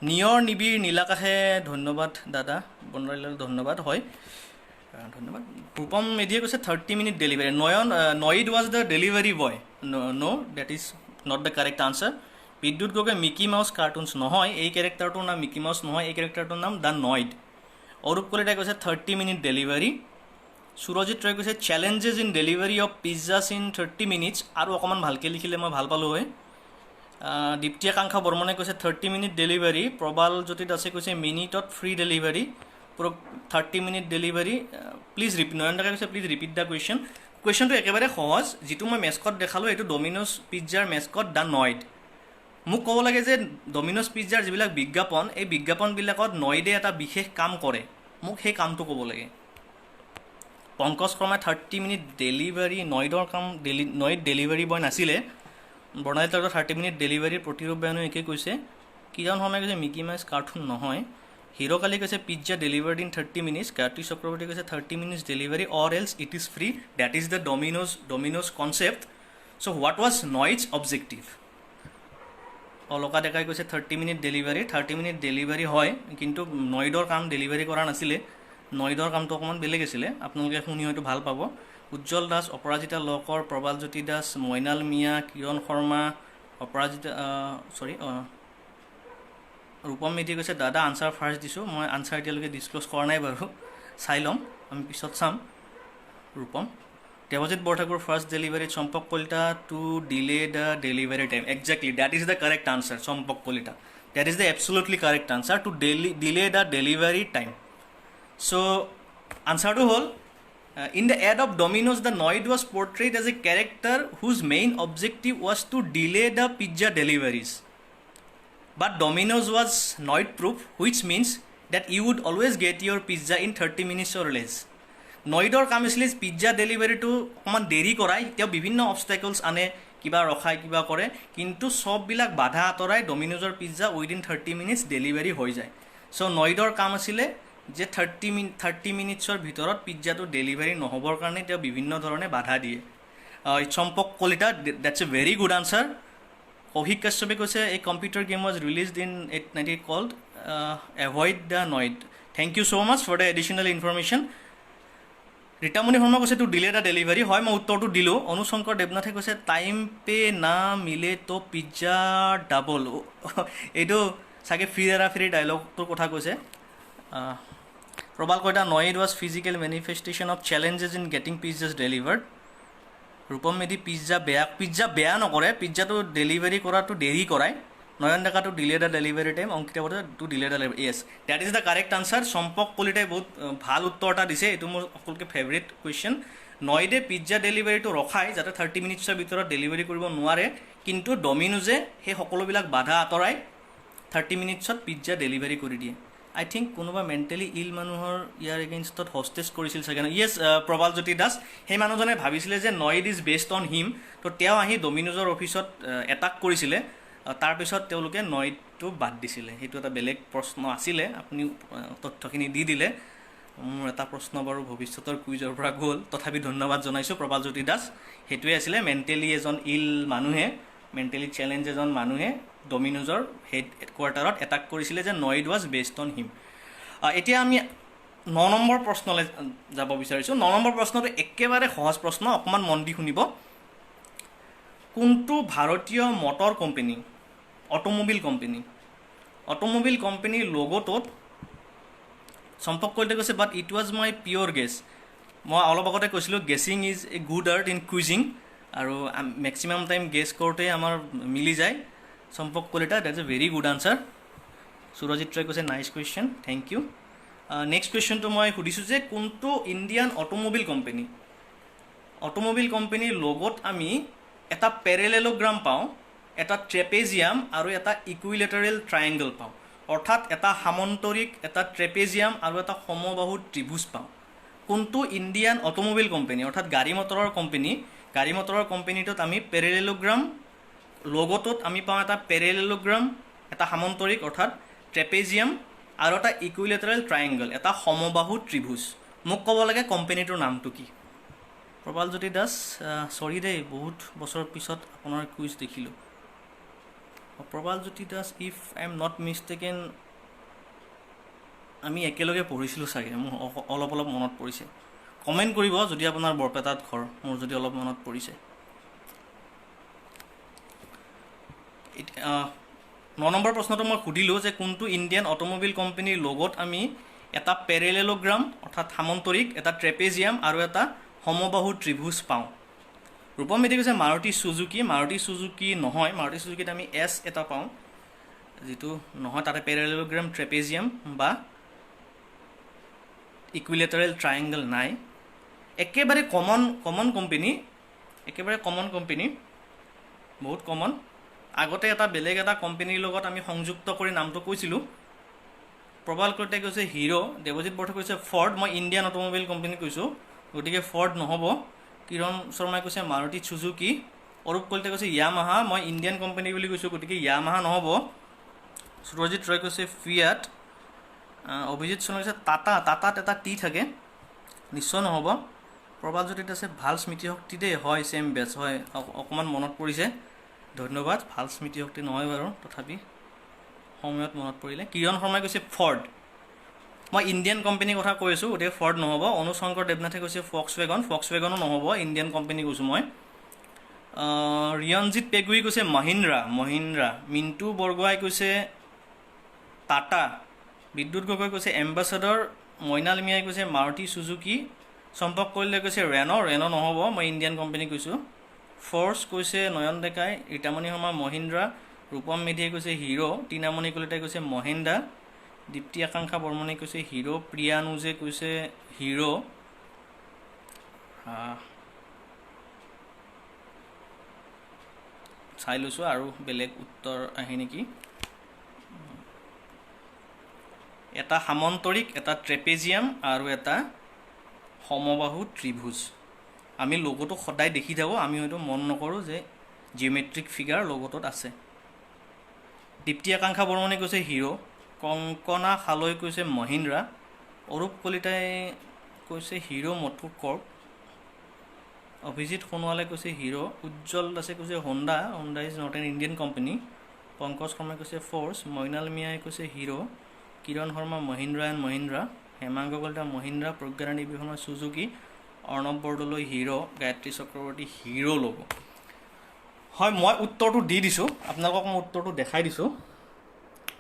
নিয়ৰ নিবিৰ নীলাকাশে, ধন্যবাদ দাদা, বনৰাইলাল ধন্যবাদ, হয় ধন্যবাদ। ৰূপম মেধিয়ে কৈছে 30 minute delivery. Noid was the delivery boy. No' that is not the correct answer. Bidyut Gogoi Mickey mouse cartoons নহয়, এই কেৰেক্টাৰটোৰ নাম মিকি মাউচ নহয়, এই কেৰেক্টাৰটোৰ নাম দ্য নইড। অৰূপ কলিতাই কৈছে 30 মিনিট ডেলিভাৰী। সুৰজিত ৰয় কৈছে challenges in delivery of pizzas in 30 minutes. আৰু অকণমান ভালকৈ লিখিলে মই ভাল পালোঁ হয়। দীপ্তি আকাংক্ষা বৰ্মনে কৈছে 30 মিনিট ডেলিভাৰী। প্ৰবাল জ্যোতি দাসে কৈছে মিনিটত free delivery. 30 minute delivery. Please Nayan দাকে কৈছে প্লিজ ৰিপিট দ্য কুৱেশ্যন। কুৱেশ্যনটো একেবাৰে সহজ। যিটো মই মেস্কট দেখালোঁ এইটো ডমিন'জ পিজ্জাৰ মেস্কট দ্য নইড। মোক ক'ব লাগে যে ডমিন'জ পিজ্জাৰ যিবিলাক বিজ্ঞাপন, এই বিজ্ঞাপনবিলাকত নইডে এটা বিশেষ কাম কৰে, মোক সেই কামটো ক'ব লাগে। পংকজ শৰ্মাই 30 মিনিট ডেলিভাৰী, নইডৰ কাম নইড ডেলিভাৰী বয় নাছিলে। বৰ্ণালী 30 মিনিট ডেলিভাৰীৰ প্ৰতিৰূপ বেয়ানো একেই কৈছে। কিৰণ শৰ্মাই কৈছে মিকি মাউচ কাৰ্টুন নহয়। হিৰ' কালি কৈছে pizza delivered in 30 minutes. Gayatri Chakraborty কৈছে 30 minutes delivery or else it is free. That is the Domino's concept. So' what was Noid's objective? Alka Deka কৈছে 30 মিনিট ডেলিভাৰী। 30 মিনিট ডেলিভাৰী হয়, কিন্তু নইডৰ কাম ডেলিভাৰী কৰা নাছিলে। নইডৰ কামটো অকণমান বেলেগ আছিলে। আপোনালোকে শুনি হয়তো ভাল পাব। উজ্জ্বল দাস, অপৰাজিতা লকৰ, প্ৰবাল জ্যোতি দাস, মইনাল মিয়া, কিৰণ শৰ্মা, ৰূপম মেধি কৈছে দাদা আনচাৰ ফাৰ্ষ্ট দিছোঁ। মই আনচাৰ এতিয়ালৈকে ডিছক্ল'জ কৰা নাই বাৰু, চাই ল'ম, আমি পিছত চাম। Rupam Debajit Borthakur first delivery. Champak Kalita to delay the delivery time. Exactly that is the correct answer. Champak Kalita, that is the absolutely correct answer, to delay the delivery time. So' আনচাৰটো হ'ল in the ad of Domino's, the Noid was portrayed as a character whose main objective was to delay the pizza deliveries. But Domino's was Noid proof, which means that you would always get your pizza in 30 minutes or less. Noidor কাম আছিলে pizza ডেলিভাৰীটো অকণমান দেৰি কৰাই, তেওঁ বিভিন্ন অবষ্টেকলছ আনে, কিবা ৰখাই কিবা কৰে, কিন্তু চববিলাক বাধা আঁতৰাই ডমিন'জৰ পিজ্জা উইদিন 30 মিনিটছ ডেলিভাৰী হৈ যায়। চ' নইডৰ কাম আছিলে যে 30 মিনিটছৰ ভিতৰত পিজ্জাটো ডেলিভাৰী নহ'বৰ কাৰণে তেওঁ বিভিন্ন ধৰণে বাধা দিয়ে। Champak Kalita, that's a very good answer. Kaushik কাশ্যপে কৈছে এই computer game was released in 890 called avoid the Noid. Thank you so' much for the additional information. Reetamoni Sharma কৈছে টু ডিলে দ্য ডেলিভাৰী। হয়, মই উত্তৰটো দিলোঁ। অনুশংকৰ দেৱনাথে কৈছে টাইম পে না মিলে তো পিজ্জা ডাবল। এইটো চাগে ফিৰ এৰা ফেৰি ডাইলগটোৰ কথা কৈছে। প্ৰবাল কইতা Noid was physical manifestation of challenges in getting pizzas delivered. Rupam Medhi pizza বেয়া নকৰে, পিজ্জাটো ডেলিভাৰী কৰাটো দেৰি কৰায়। নয়ন ডেকাটো delay the delivery time. Ankita বৰ্তা to delay the delivery. Yes, that is the correct answer. Champak কলিতাই বহুত ভাল উত্তৰ এটা দিছে। এইটো মোৰ সকলোকে ফেভৰেট কুৱেশ্যন। নইডে পিজ্জা ডেলিভাৰীটো ৰখায় যাতে 30 মিনিটছৰ ভিতৰত ডেলিভাৰী কৰিব নোৱাৰে, কিন্তু ডমিনোজে সেই সকলোবিলাক বাধা আঁতৰাই 30 মিনিটছত পিজ্জা ডেলিভাৰী কৰি দিয়ে। আই থিংক কোনোবা মেণ্টেলি ইল মানুহৰ ইয়াৰ এগেইনষ্টত হষ্টেজ কৰিছিল চাগে। য়েছ, প্ৰবাল জ্যোতি দাস। সেই মানুহজনে ভাবিছিলে যে নইড ইজ বেছড অন হিম, তো তেওঁ আহি ডমিনোজৰ অফিচত এটাক কৰিছিলে। তাৰপিছত তেওঁলোকে নইডটো বাদ দিছিলে। সেইটো এটা বেলেগ প্ৰশ্ন আছিলে, আপুনি তথ্যখিনি দি দিলে। মোৰ এটা প্ৰশ্ন বাৰু ভৱিষ্যতৰ কুইজৰ পৰা গ'ল, তথাপি ধন্যবাদ জনাইছোঁ প্ৰবাল জ্যোতি দাস। সেইটোৱে আছিলে মেণ্টেলি এজন ইল মানুহে, মেণ্টেলি চেলেঞ্জ এজন মানুহে ডমিনোজৰ হেড কোৱাৰ্টাৰত এটাক কৰিছিলে যে নইড ৱাজ বেছড অন হিম। এতিয়া আমি 9 নম্বৰ প্ৰশ্নলৈ যাব বিচাৰিছোঁ। 9 নম্বৰ প্ৰশ্নটো একেবাৰে সহজ প্ৰশ্ন, অকণমান মন দি শুনিব। কোনটো ভাৰতীয় মটৰ কোম্পানী, অটোমোবিল কোম্পানীৰ লগোটোত চম্পক কলিতাই কৈছে but it was my peer's guess. মই অলপ আগতে কৈছিলোঁ guessing is a good art in quizzing, আৰু মেক্সিমাম টাইম গেছ কৰোঁতে আমাৰ মিলি যায়। Champak Kalita, that's a very good answer. Surajit Roy কৈছে nice question, thank you. Next কুৱেশ্যনটো মই সুধিছোঁ যে কোনটো ইণ্ডিয়ান অটোমোবিল কোম্পানীৰ লগত আমি এটা পেৰেলেলোগ্ৰাম পাওঁ, এটা ট্ৰেপেজিয়াম আৰু এটা ইকুইলেটাৰেল ট্ৰায়েংগল পাওঁ। অৰ্থাৎ এটা সামন্তৰিক, এটা ট্ৰেপেজিয়াম আৰু এটা সমবাহু ত্ৰিভুজ পাওঁ। কোনটো ইণ্ডিয়ান অটোমোবিল কোম্পানী, অৰ্থাৎ গাড়ী মটৰৰ কোম্পানীটোত আমি পেৰেলেলোগ্ৰাম, লগোটোত আমি পাওঁ এটা পেৰেলেলোগ্ৰাম, এটা সামন্তৰিক অৰ্থাৎ ট্ৰেপেজিয়াম আৰু এটা ইকুইলেটাৰেল ট্ৰায়েংগল, এটা সমবাহু ত্ৰিভুজ। মোক ক'ব লাগে কোম্পানীটোৰ নামটো কি? প্ৰবালজ্যোতি দাস, চৰি দেই, বহুত বছৰৰ পিছত আপোনাৰ কুইজ দেখিলোঁ। Prabaljyoti Das, if I am not mistaken আমি একেলগে পঢ়িছিলোঁ চাগে, মোৰ অলপ মনত পৰিছে। কমেণ্ট কৰিব যদি আপোনাৰ বৰপেটাত ঘৰ, মোৰ যদি অলপ মনত পৰিছে। 9 নম্বৰ প্ৰশ্নটো মই সুধিলোঁ যে কোনটো ইণ্ডিয়ান অটোমোবিল কোম্পানীৰ লগত আমি এটা পেৰেলেলোগ্ৰাম অৰ্থাৎ সামন্তৰিক, এটা ট্ৰেপেজিয়াম আৰু এটা সমবাহু ত্ৰিভুজ পাওঁ। ৰূপম মেধি কৈছে মাৰুতি চুজুকি নহয়, মাৰুতি চুজুকিত আমি এছ এটা পাওঁ, যিটো নহয়, তাতে পেৰেলেলোগ্ৰাম, ট্ৰেপেজিয়াম বা ইকুইলেটাৰেল ট্ৰায়েংগল নাই। একেবাৰে কমন কোম্পানী, বহুত কমন। আগতে এটা বেলেগ এটা কোম্পানীৰ লগত আমি সংযুক্ত কৰি নামটো কৈছিলোঁ। প্ৰবাল কলিতাই কৈছে হিৰো, দেৱজিৎ বৰঠাকুৰে কৈছে ফৰ্ড, মই ইণ্ডিয়ান অটোমোবাইল কোম্পানী কৈছোঁ, গতিকে ফৰ্ড নহ'ব। কিৰণ শৰ্মাই কৈছে মাৰুতি চুজুকি, অৰূপ কলিতাই কৈছে য়ামাহা, মই ইণ্ডিয়ান কোম্পানী বুলি কৈছোঁ, গতিকে য়ামাহা নহ'ব। সুৰজিত ৰয় কৈছে ফিয়াট, অভিজিত সোণোৱালে কৈছে টাটাত এটা টি থাকে, নিশ্চয় নহ'ব। প্ৰবালজ্যোতি দাসে ভাল স্মৃতিশক্তি দেই, হয় ছেম বেচ, হয় অকণমান মনত পৰিছে, ধন্যবাদ। ভাল স্মৃতিশক্তি নহয় বাৰু, তথাপি সময়ত মনত পৰিলে। কিৰণ শৰ্মাই কৈছে ফৰ্ড, মই ইণ্ডিয়ান কোম্পানীৰ কথা কৈ আছোঁ, গতিকে ফৰ্ড নহ'ব। অনুজ শংকৰ দেৱনাথে কৈছে ফক্সৱেগনো নহ'ব, ইণ্ডিয়ান কোম্পানী কৈছোঁ মই। ৰিয়নজিৎ পেগুই কৈছে মহিন্দ্ৰা। মিণ্টু বৰগোহাঁই কৈছে টাটা, বিদ্যুৎ গগৈ কৈছে এম্বাচাডৰ, মইনাল মিয়াই কৈছে মাৰুতি চুজুকি, চম্পক কলিতাই কৈছে ৰেন' নহ'ব, মই ইণ্ডিয়ান কোম্পানী কৈছোঁ। ফ'ৰ্চ কৈছে নয়ন ডেকাই, ৰীতামণি শৰ্মা মহিন্দ্ৰা, ৰূপম মেধিয়ে কৈছে হিৰো, টিনামণি কলিতাই কৈছে মহেন্দ্ৰা, দীপ্তি আকাংক্ষা বৰ্মনে কৈছে হিৰো, প্ৰিয়ানুজে কৈছে হিৰো। চাই লৈছোঁ আৰু বেলেগ উত্তৰ আহে নেকি। এটা সামন্তৰিক, এটা ট্ৰেপেজিয়াম আৰু এটা সমবাহু ত্ৰিভুজ। আমি লগোটো সদায় দেখি থাকোঁ, আমি হয়তো মন নকৰোঁ যে জিঅ'মেট্ৰিক ফিগাৰ লগোটোত আছে। দীপ্তি আকাংক্ষা বৰ্মনে কৈছে হিৰো, কংকনা হালৈ কৈছে মহিন্দ্ৰা, অৰূপ কলিতাই কৈছে হিৰো মটৰকৰ্প, অভিজিত সোণোৱালে কৈছে হিৰো, উজ্জ্বল দাসে কৈছে Honda is not an Indian company, Pankaj শৰ্মাই কৈছে ফ'ৰ্চ, মইনাল মিয়াই কৈছে Hero, Kiran Sharma Mahindra, Hemanga Kalita Mahindra, Pragyarani Sharma Suzuki, Arnab Bordoloi Hero, Gayatri Chakraborty Hero logo. হয়, মই উত্তৰটো দি দিছোঁ, আপোনালোকক মই উত্তৰটো দেখাই দিছোঁ।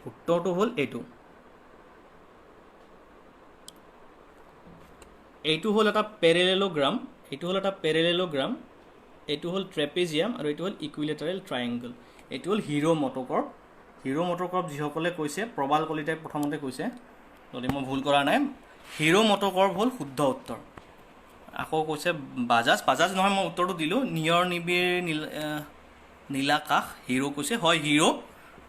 উত্তৰটো হ'ল এইটো হ'ল এটা পেৰেলেলোগ্ৰাম, এইটো হ'ল ট্ৰেপেজিয়াম আৰু এইটো হ'ল ইকুইলেটাৰেল ট্ৰায়েংগল। এইটো হ'ল হিৰো মটৰকৰ্প যিসকলে কৈছে, প্ৰবাল কলিতাই প্ৰথমতে কৈছে, যদি মই ভুল কৰা নাই, হিৰো মটৰকৰ্প হ'ল শুদ্ধ উত্তৰ। আকৌ কৈছে বাজাজ নহয়, মই উত্তৰটো দিলোঁ, নিয়ৰ নিবিৰ নীলাকাশ হিৰো কৈছে, হয় হিৰো,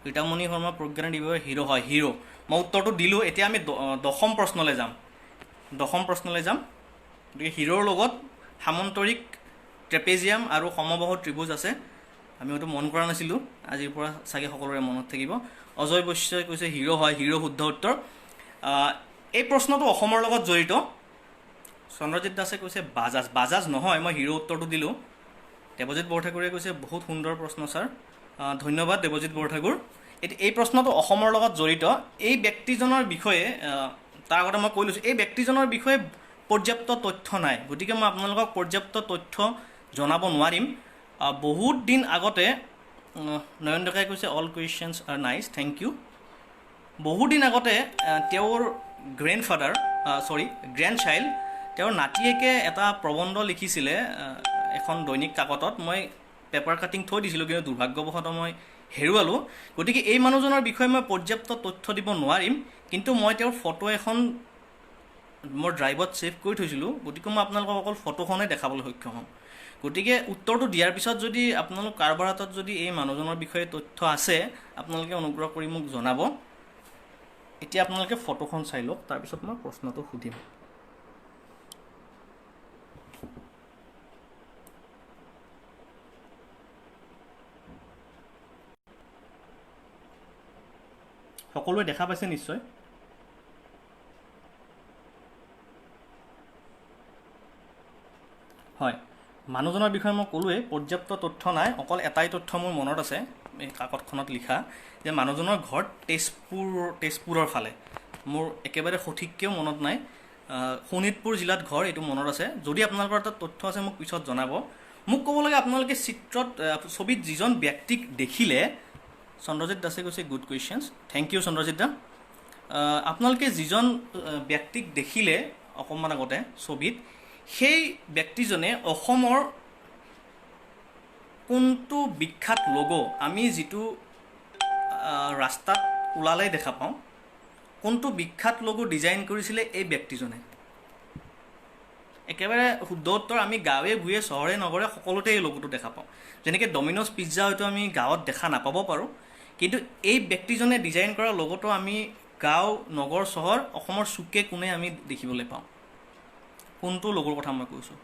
ৰীতামণি শৰ্মা প্ৰজ্ঞাৰাণী হিৰো, হয় হিৰো, মই উত্তৰটো দিলোঁ। এতিয়া আমি দশম প্ৰশ্নলৈ যাম। গতিকে হিৰোৰ লগত সামন্তৰিক, ট্ৰেপেজিয়াম আৰু সমবাহু ত্ৰিভুজ আছে, আমি হয়তো মন কৰা নাছিলোঁ, আজিৰ পৰা চাগে সকলোৰে মনত থাকিব। অজয় বৈশ্যই কৈছে হিৰো, হয় হিৰো শুদ্ধ উত্তৰ। এই প্ৰশ্নটো অসমৰ লগত জড়িত। চন্দ্ৰজিৎ দাসে কৈছে বাজাজ নহয়, মই হিৰো উত্তৰটো দিলোঁ। দেৱজিৎ বৰঠাকুৰে কৈছে বহুত সুন্দৰ প্ৰশ্ন ছাৰ, ধন্যবাদ দেৱজিৎ বৰঠাকুৰ। এই প্ৰশ্নটো অসমৰ লগত জড়িত। এই ব্যক্তিজনৰ বিষয়ে তাৰ আগতে মই কৈ লৈছোঁ এই ব্যক্তিজনৰ বিষয়ে পৰ্যাপ্ত তথ্য নাই, গতিকে মই আপোনালোকক পৰ্যাপ্ত তথ্য জনাব নোৱাৰিম। বহুত দিন আগতে নয়ন ডেকাই কৈছে all questions are nice, thank you. বহুদিন আগতে তেওঁৰ গ্ৰেণ্ড চাইল্ড, তেওঁৰ নাতিয়েকে এটা প্ৰবন্ধ লিখিছিলে এখন দৈনিক কাকতত। মই পেপাৰ কাটিং থৈ দিছিলোঁ, কিন্তু দুৰ্ভাগ্যবশতঃ মই হেৰুৱালোঁ। গতিকে এই মানুহজনৰ বিষয়ে মই পৰ্যাপ্ত তথ্য দিব নোৱাৰিম, কিন্তু মই তেওঁৰ ফটো এখন মোৰ ড্ৰাইভত ছেভ কৰি থৈছিলোঁ, গতিকে মই আপোনালোকক অকল ফটোখনেই দেখাবলৈ সক্ষম হ'ম। গতিকে উত্তৰটো দিয়াৰ পিছত যদি আপোনালোক কাৰোবাৰ হাতত যদি এই মানুহজনৰ বিষয়ে তথ্য আছে, আপোনালোকে অনুগ্ৰহ কৰি মোক জনাব। এতিয়া আপোনালোকে ফটোখন চাই লওক, তাৰপিছত মই প্ৰশ্নটো সুধিম। সকলোৱে দেখা পাইছে নিশ্চয়? হয়, মানুহজনৰ বিষয়ে মই ক'লোৱেই পৰ্যাপ্ত তথ্য নাই, অকল এটাই তথ্য মোৰ মনত আছে এই কাকতখনত লিখা, যে মানুহজনৰ ঘৰ তেজপুৰৰ ফালে। মোৰ একেবাৰে সঠিককৈও মনত নাই, শোণিতপুৰ জিলাত ঘৰ, এইটো মনত আছে। যদি আপোনালোকৰ এটা তথ্য আছে মোক পিছত জনাব। মোক ক'ব লাগে আপোনালোকে ছবিত যিজন ব্যক্তিক দেখিলে, চন্দ্ৰজিৎ দাসে কৈছে good questions, thank you Chandrajit da. আপোনালোকে যিজন ব্যক্তিক দেখিলে অকণমান আগতে ছবিত, সেই ব্যক্তিজনে অসমৰ কোনটো বিখ্যাত লোগো, আমি যিটো ৰাস্তাত ওলালেই দেখা পাওঁ, কোনটো বিখ্যাত লোগো ডিজাইন কৰিছিলে এই ব্যক্তিজনে? একেবাৰে শুদ্ধ উত্তৰ। আমি গাঁৱে ভূঞে চহৰে নগৰে সকলোতে এই লোগোটো দেখা পাওঁ। যেনেকৈ ডমিন'জ পিজ্জা হয়তো আমি গাঁৱত দেখা নাপাব পাৰোঁ, কিন্তু এই ব্যক্তিজনে ডিজাইন কৰা লোগোটো আমি গাঁও নগৰ চহৰ অসমৰ চুকে কোণে আমি দেখিবলৈ পাওঁ। কোনটো লোগোৰ কথা মই কৈছোঁ?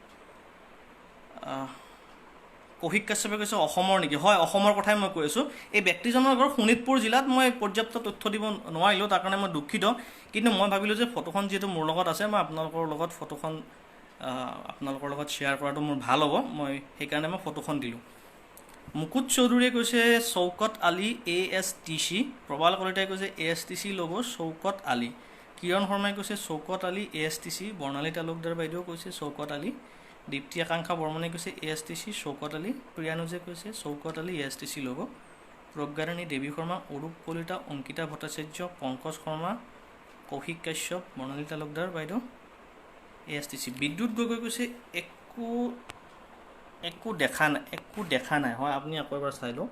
কৌশিক কাশ্যপে কৈছে অসমৰ নেকি? হয়, অসমৰ কথাই মই কৈ আছোঁ। এই ব্যক্তিজনৰ ঘৰ শোণিতপুৰ জিলাত। মই পৰ্যাপ্ত তথ্য দিব নোৱাৰিলোঁ, তাৰ কাৰণে মই দুখিত, কিন্তু মই ভাবিলোঁ যে ফটোখন যিহেতু মোৰ লগত আছে, মই আপোনালোকৰ লগত ফটোখন শ্বেয়াৰ কৰাটো মোৰ ভাল হ'ব, মই সেইকাৰণে মই ফটোখন দিলোঁ। মুকুট চৌধুৰীয়ে কৈছে চৌকত আলী ASTC, প্ৰবাল কলিতাই কৈছে ASTC লোগো চৌকত আলী, কিৰণ শৰ্মাই কৈছে চৌকত আলী ASTC, বৰ্ণালী তালুকদাৰ বাইদেউ কৈছে চৌকত আলী, দীপ্তি আকাংক্ষা বৰ্মনে কৈছে ASTC চৌকত আলী, প্ৰিয়ানুজে কৈছে চৌকত আলী ASTC লোগো, প্ৰজ্ঞাৰাণী দেৱী শৰ্মা, অৰূপ কলিতা, অংকিতা ভট্টাচাৰ্য, পংকজ শৰ্মা, কৌশিক কাশ্যপ, বৰ্ণালী তালুকদাৰ বাইদেউ ASTC। বিদ্যুৎ গগৈ কৈছে একো দেখা নাই। হয়, আপুনি আকৌ এবাৰ চাই লওক।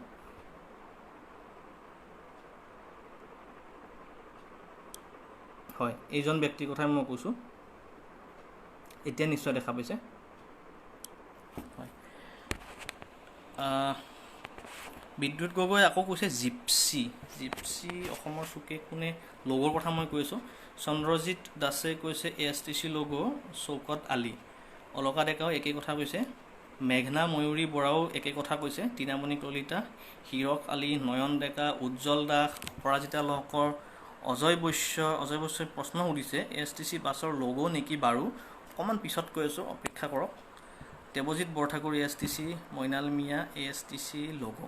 হয়, এইজন ব্যক্তিৰ কথাই মই কৈছোঁ, এতিয়া নিশ্চয় দেখা পাইছে। হয়, বিদ্যুৎ গগৈ আকৌ কৈছে জিপচি অসমৰ চুকে কোণে লোগোৰ কথা মই কৈছোঁ। চন্দ্ৰজিৎ দাসে কৈছে ASTC লোগো চৌকত আলী, অলকা ডেকাও একেই কথা কৈছে, মেঘনা ময়ূৰী বৰাও একে কথা কৈছে, তীনামণি কলিতা, হীৰক আলী, নয়ন ডেকা, উজ্জ্বল দাস, অপৰাজিতা লহকৰ, অজয় বৈশ্যই প্ৰশ্ন সুধিছে ASTC বাছৰ লোগো নেকি বাৰু? অকণমান পিছত কৈ আছোঁ, অপেক্ষা কৰক। দেৱজিৎ বৰঠাকুৰ ASTC, মইনাল মিয়া ASTC লোগো।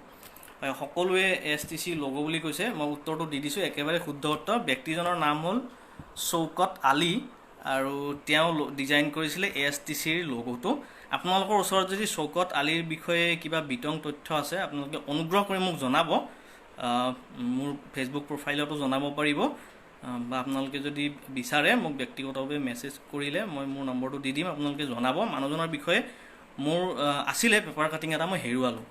হয়, সকলোৱে ASTC লোগো বুলি কৈছে। মই উত্তৰটো দি দিছোঁ, একেবাৰে শুদ্ধ উত্তৰ। ব্যক্তিজনৰ নাম হ'ল চৌকত আলী আৰু তেওঁ ডিজাইন কৰিছিলে ASTCৰ লোগোটো। আপোনালোকৰ ওচৰত যদি চৌকত আলীৰ বিষয়ে কিবা বিতং তথ্য আছে, আপোনালোকে অনুগ্ৰহ কৰি মোক জনাব। মোৰ ফেচবুক প্ৰফাইলতো জনাব পাৰিব, বা আপোনালোকে যদি বিচাৰে মোক ব্যক্তিগতভাৱে মেছেজ কৰিলে মই মোৰ নম্বৰটো দি দিম, আপোনালোকে জনাব। মানুহজনৰ বিষয়ে মোৰ আছিলে পেপাৰ কাটিং এটা, মই হেৰুৱালোঁ।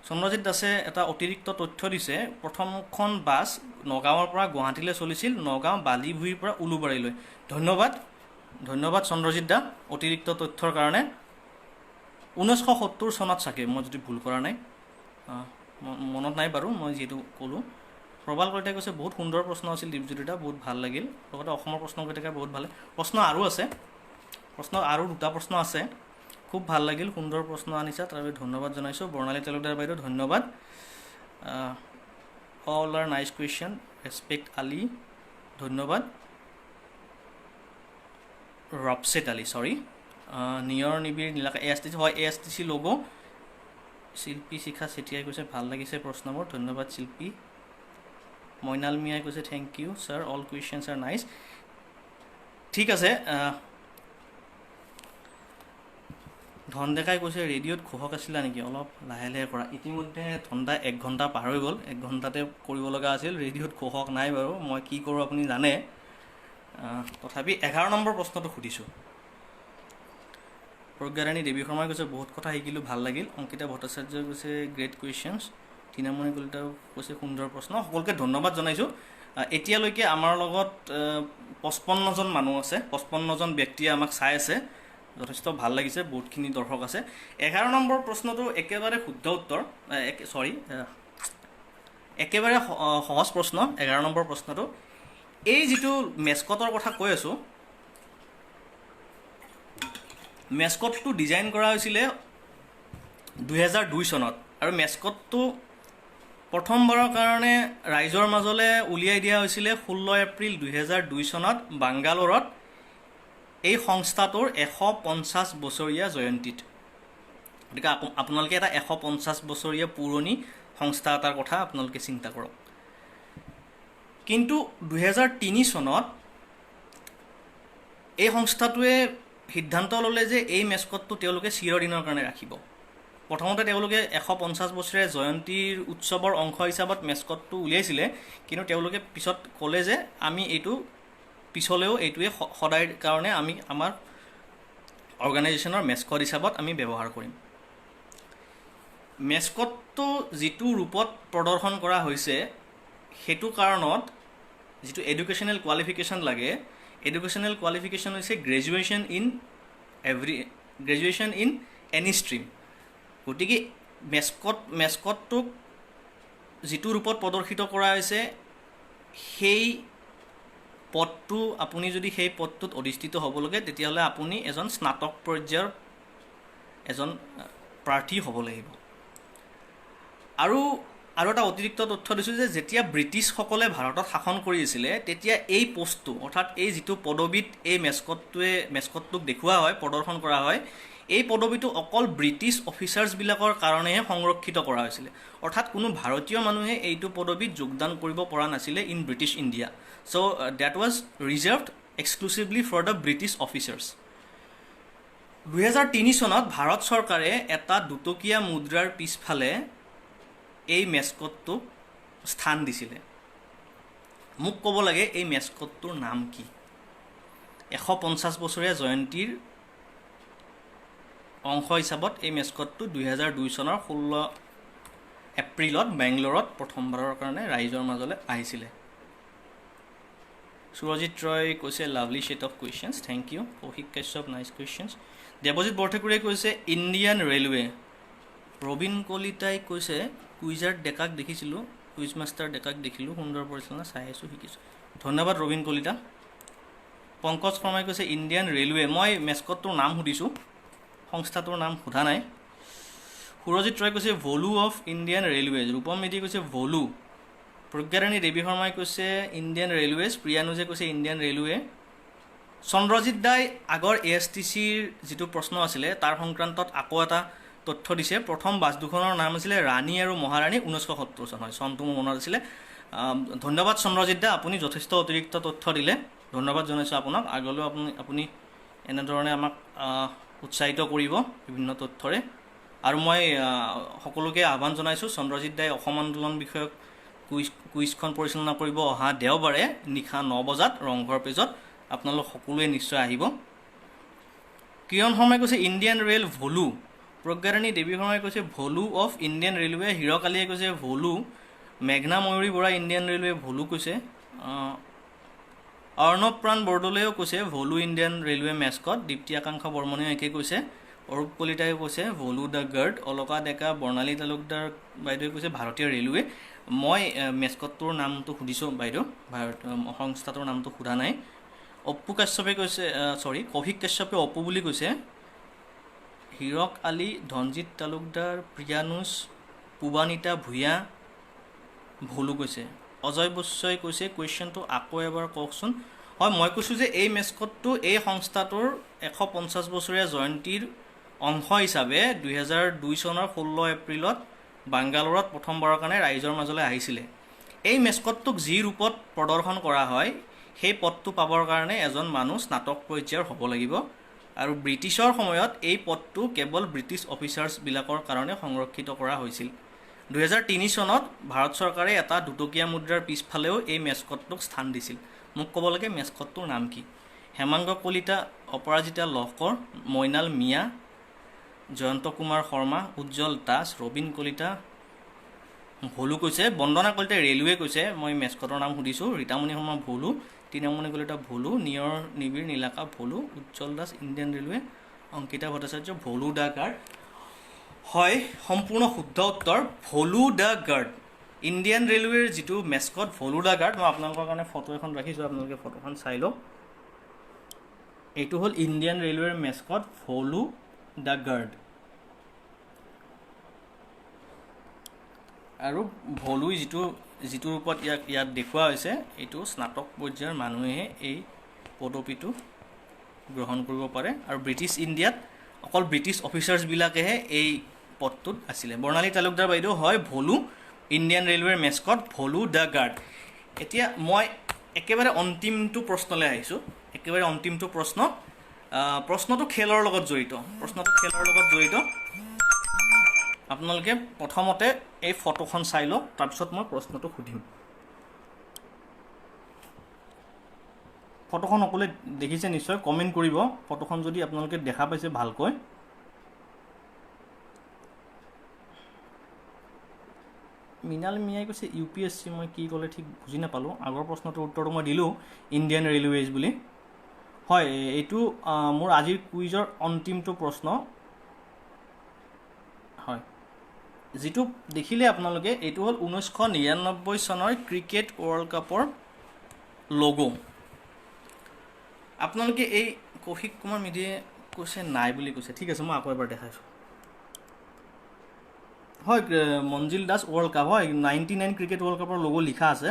চন্দ্ৰজিৎ দাসে এটা অতিৰিক্ত তথ্য দিছে, প্ৰথমখন বাছ নগাঁৱৰ পৰা গুৱাহাটীলৈ চলিছিল, নগাঁও বালিভুইৰ পৰা উলুবাৰীলৈ। ধন্যবাদ চন্দ্ৰজিৎ দা অতিৰিক্ত তথ্যৰ কাৰণে। 1970 চনত চাগে, মই যদি ভুল কৰা নাই, মনত নাই বাৰু, মই যিহেতু ক'লোঁ। প্ৰবাল কলিতাই কৈছে বহুত সুন্দৰ প্ৰশ্ন আছিল দীপজ্যোতি দা, বহুত ভাল লাগিল, লগতে অসমৰ প্ৰশ্নকেইটাকে বহুত ভাল। প্ৰশ্ন আৰু দুটা প্ৰশ্ন আছে, খুব ভাল লাগিল, সুন্দৰ প্ৰশ্ন আনিছা, তাৰ বাবে ধন্যবাদ জনাইছোঁ। বৰ্ণালী তালুকদাৰ বাইদেউ ধন্যবাদ। All R nice question, respect Ali, ধন্যবাদ। ৰপছেট আলী, নিয়ৰ নিবিৰ নীলাকা ASTC, হয় ASTC লোগো। শিল্পী শিখা চেতিয়াই কৈছে ভাল লাগিছে প্ৰশ্নবোৰ, ধন্যবাদ শিল্পী। মইনাল মিয়াই কৈছে thank you sir, all questions are nice. ঠিক আছে। ধন ডেকাই কৈছে ৰেডিঅ'ত ঘোষক আছিলা নেকি, অলপ লাহে লাহে কৰা। ইতিমধ্যে ধনদা 1 ঘণ্টা পাৰ হৈ গ'ল, 1 ঘণ্টাতে কৰিব লগা আছিল। ৰেডিঅ'ত ঘোষক নাই বাৰু, মই কি কৰোঁ আপুনি জানে। তথাপি 11 নম্বৰ প্ৰশ্নটো সুধিছোঁ। প্ৰজ্ঞাৰাণী দেৱী শৰ্মাই কৈছে বহুত কথা শিকিলোঁ, ভাল লাগিল। অংকিতা ভট্টাচাৰ্যই কৈছে গ্ৰেট কুৱেশ্যনছ। টিনামণি কলিতাও কৈছে সুন্দৰ প্ৰশ্ন। সকলোকে ধন্যবাদ জনাইছোঁ। এতিয়ালৈকে আমাৰ লগত 55জন মানুহ আছে, 55জন ব্যক্তিয়ে আমাক চাই আছে, যথেষ্ট ভাল লাগিছে, বহুতখিনি দৰ্শক আছে। 11 নম্বৰ প্ৰশ্নটো একেবাৰে শুদ্ধ উত্তৰ, একেবাৰে সহজ প্ৰশ্ন। 11 নম্বৰ প্ৰশ্নটো এই যিটো মেস্কটৰ কথা কৈ আছোঁ, মেস্কটটো ডিজাইন কৰা হৈছিলে 2002 চনত, আৰু মেস্কটটো প্ৰথমবাৰৰ কাৰণে ৰাইজৰ মাজলৈ উলিয়াই দিয়া হৈছিলে 16 এপ্ৰিল 2002 চনত বাংগালোৰত, এই সংস্থাটোৰ 150 বছৰীয়া জয়ন্তীত। গতিকে আপোনালোকে এটা 150 বছৰীয়া পুৰণি সংস্থা এটাৰ কথা আপোনালোকে চিন্তা কৰক। কিন্তু 2003 চনত এই সংস্থাটোৱে সিদ্ধান্ত ল'লে যে এই মেস্কটটো তেওঁলোকে চিৰদিনৰ কাৰণে ৰাখিব। প্ৰথমতে তেওঁলোকে 150 বছৰীয়া জয়ন্তীৰ উৎসৱৰ অংশ হিচাপত মেস্কটটো উলিয়াইছিলে, কিন্তু তেওঁলোকে পিছত ক'লে যে আমি এইটো পিছলৈও এইটোৱে সদায় কাৰণে আমি আমাৰ অৰ্গেনাইজেশ্যনৰ মেস্কট হিচাপত আমি ব্যৱহাৰ কৰিম। মেস্কটটো যিটো ৰূপত প্ৰদৰ্শন কৰা হৈছে, সেইটো কাৰণত যিটো এডুকেশ্যনেল কোৱালিফিকেশ্যন লাগে, এডুকেশ্যনেল কোৱালিফিকেশ্যন হৈছে গ্ৰেজুৱেশ্যন ইন এনি ষ্ট্ৰীম। গতিকে মেস্কটটোক যিটো ৰূপত প্ৰদৰ্শিত কৰা হৈছে, সেই পদটো আপুনি যদি সেই পদটোত অধিষ্ঠিত হ'ব লাগে, তেতিয়াহ'লে আপুনি এজন স্নাতক পৰ্যায়ৰ এজন প্ৰাৰ্থী হ'ব লাগিব। আৰু এটা অতিৰিক্ত তথ্য দিছোঁ যে যেতিয়া ব্ৰিটিছসকলে ভাৰতত শাসন কৰি আছিলে, তেতিয়া এই পষ্টটো, অৰ্থাৎ এই যিটো পদবীত এই মেস্কটটোক দেখুওৱা হয়, প্ৰদৰ্শন কৰা হয়, এই পদবীটো অকল ব্ৰিটিছ অফিচাৰ্ছবিলাকৰ কাৰণেহে সংৰক্ষিত কৰা হৈছিলে। অৰ্থাৎ কোনো ভাৰতীয় মানুহে এইটো পদবীত যোগদান কৰিব পৰা নাছিলে in British India. So' that was reserved exclusively for the British officers. 2003 চনত ভাৰত চৰকাৰে এটা 2 টকীয়া মুদ্ৰাৰ পিছফালে এই মেস্কটটোক স্থান দিছিলে। মোক ক'ব লাগে এই মেস্কটটোৰ নাম কি? 150 বছৰীয়া জয়ন্তীৰ অংশ হিচাপত এই মেস্কটটো 2002 চনৰ 16 এপ্ৰিলত বেংগলোৰত প্ৰথমবাৰৰ কাৰণে ৰাইজৰ মাজলৈ আহিছিলে। সুৰজিত ৰয় কৈছে lovely set of questions, thank you. Koushik Kashyap nice questions. Debajit বৰঠাকুৰে কৈছে ইণ্ডিয়ান ৰেলৱে। ৰবীন কলিতাই কৈছে কুইজাৰ ডেকাক দেখিছিলোঁ, কুইজ মাষ্টাৰ ডেকাক দেখিলোঁ, সুন্দৰ পৰিচালনা, চাই আছোঁ, শিকিছোঁ। ধন্যবাদ ৰবীন কলিতা। পংকজ শৰ্মাই কৈছে ইণ্ডিয়ান ৰেলৱে। মই মেস্কটটোৰ নাম সুধিছোঁ, সংস্থাটোৰ নাম সোধা নাই। সুৰজিত ৰয় কৈছে Bholu of Indian Railways. Rupam Medhi কৈছে ভলু। প্ৰজ্ঞাৰাণী দেৱী শৰ্মাই কৈছে ইণ্ডিয়ান ৰেলৱেজ। প্ৰিয়ানুজে কৈছে ইণ্ডিয়ান ৰেলৱে। চন্দ্ৰজিৎ দাই আগৰ ASTCৰ যিটো প্ৰশ্ন আছিলে তাৰ সংক্ৰান্তত আকৌ এটা তথ্য দিছে। প্ৰথম বাছ দুখনৰ নাম আছিলে ৰাণী আৰু মহাৰাণী, 1970 চন হয়, চনটো মোৰ মনত আছিলে। ধন্যবাদ চন্দ্ৰজিৎ দা, আপুনি যথেষ্ট অতিৰিক্ত তথ্য দিলে, ধন্যবাদ জনাইছোঁ আপোনাক। আগলৈও আপুনি এনেধৰণে আমাক উৎসাহিত কৰিব বিভিন্ন তথ্যৰে। আৰু মই সকলোকে আহ্বান জনাইছোঁ, চন্দ্ৰজিৎ দাই অসম আন্দোলন বিষয়ক কুইজখন পৰিচালনা কৰিব অহা দেওবাৰে নিশা 9 বজাত ৰংঘৰ পেজত। আপোনালোক সকলোৱে নিশ্চয় আহিব। কিৰণ শৰ্মাই কৈছে ইণ্ডিয়ান ৰেল ভলু। প্ৰজ্ঞাৰাণী দেৱী শৰ্মাই কৈছে ভলু অফ ইণ্ডিয়ান ৰেলৱে। হীৰক আলীয়ে কৈছে ভলু। মেঘনা ময়ূৰী বৰা ইণ্ডিয়ান ৰেলৱে ভলু কৈছে। অৰ্ণৱ প্ৰাণ বৰদলৈয়েও কৈছে Bhulu Indian railway mascot. Dipti আকাংক্ষা বৰ্মনেও একে কৈছে। অৰূপ কলিতাইও কৈছে ভলু দ্য গাৰ্ড। অলকা ডেকা, বৰ্ণালী তালুকদাৰ বাইদেৱে কৈছে ভাৰতীয় ৰেলৱে। মই মেস্কটটোৰ নামটো সুধিছোঁ বাইদেউ, সংস্থাটোৰ নামটো সোধা নাই। অপ্পু কাশ্যপে কৈছে কৌশিক কাশ্যপে অপ্পু বুলি কৈছে। হীৰক আলী, ধনজিৎ তালুকদাৰ, প্ৰিয়ানুজ, পুবানিতা ভূঞা ভলু কৈছে। অজয় বৈশ্যই কৈছে কুৱেশ্যনটো আকৌ এবাৰ কওকচোন। হয়, মই কৈছোঁ যে এই মেস্কটটো এই সংস্থাটোৰ 150 বছৰীয়া জয়ন্তীৰ অংশ হিচাপে 2002 চনৰ 16 এপ্ৰিলত বাংগালোৰত প্ৰথমবাৰৰ কাৰণে ৰাইজৰ মাজলৈ আহিছিলে। এই মেস্কটটোক যি ৰূপত প্ৰদৰ্শন কৰা হয়, সেই পদটো পাবৰ কাৰণে এজন মানুহ স্নাতক পৰ্যায়ৰ হ'ব লাগিব আৰু ব্ৰিটিছৰ সময়ত এই পদটো কেৱল ব্ৰিটিছ অফিচাৰ্ছবিলাকৰ কাৰণে সংৰক্ষিত কৰা হৈছিল 2003 চনত ভাৰত চৰকাৰে এটা দুটকীয়া মুদ্ৰাৰ পিছফালেও এই মেস্কটটোক স্থান দিছিল মোক ক'ব লাগে মেস্কটটোৰ নাম কি হেমাংগ কলিতা অপৰাজিতা লহকৰ মইনাল মিয়া জয়ন্ত কুমাৰ শৰ্মা উজ্জ্বল দাস ৰবীন কলিতা ভলু কৈছে বন্দনা কলিতা ৰেলৱে কৈছে মই মেস্কটৰ নাম সুধিছোঁ ৰীতামণি শৰ্মা ভলু তৃণমণি কলিতা ভলু নিয়ৰ নিবিড় নীলাকা Bholu Ujjwal Das Indian Railway Ankita Bhattacharya Bholu the guard হয় সম্পূৰ্ণ শুদ্ধ উত্তৰ ভলু দ্য গাৰ্ড ইণ্ডিয়ান ৰেলৱেৰ যিটো মেস্কট ভলু দ্য গাৰ্ড মই আপোনালোকৰ কাৰণে ফটো এখন ৰাখিছোঁ আপোনালোকে ফটোখন চাই লওক এইটো হ'ল ইণ্ডিয়ান ৰেলৱেৰ মেস্কট ভলু দ্য গাৰ্ড আৰু ভলুই যিটো ৰূপত ইয়াত দেখুওৱা হৈছে এইটো স্নাতক পৰ্যায়ৰ মানুহেহে এই পদবীটো গ্ৰহণ কৰিব পাৰে আৰু ব্ৰিটিছ ইণ্ডিয়াত অকল ব্ৰিটিছ অফিচাৰ্ছবিলাকেহে এই পদটোত আছিলে বৰ্ণালী তালুকদাৰ বাইদেউ হয় ভলু ইণ্ডিয়ান ৰেলৱেৰ মেস্কট ভলু দ্য গাৰ্ড এতিয়া মই একেবাৰে অন্তিমটো প্ৰশ্নলৈ আহিছোঁ একেবাৰে অন্তিমটো প্ৰশ্নটো খেলৰ লগত জড়িত আপোনালোকে প্ৰথমতে এই ফটোখন চাই লওক তাৰপিছত মই প্ৰশ্নটো সুধিম ফটোখন সকলোৱে দেখিছে নিশ্চয় কমেণ্ট কৰিব ফটোখন যদি আপোনালোকে দেখা পাইছে ভালকৈ মৃণাল মিয়াই কৈছে UPSC মই কি ক'লে ঠিক বুজি নাপালোঁ আগৰ প্ৰশ্নটোৰ উত্তৰটো মই দিলোঁ ইণ্ডিয়ান ৰেলৱেজ বুলি হয় এইটো মোৰ আজিৰ কুইজৰ অন্তিমটো প্ৰশ্ন হয় যিটো দেখিলে আপোনালোকে এইটো হ'ল 1999 চনৰ ক্ৰিকেট ৱৰ্ল্ড কাপৰ লোগো আপোনালোকে এই কৌশিক কুমাৰ মেধিয়ে কৈছে নাই বুলি কৈছে ঠিক আছে মই আকৌ এবাৰ দেখাইছোঁ হয় মঞ্জিল দাস ৱৰ্ল্ড কাপ হয় 99 ক্ৰিকেট ৱৰ্ল্ড কাপৰ লোগো লিখা আছে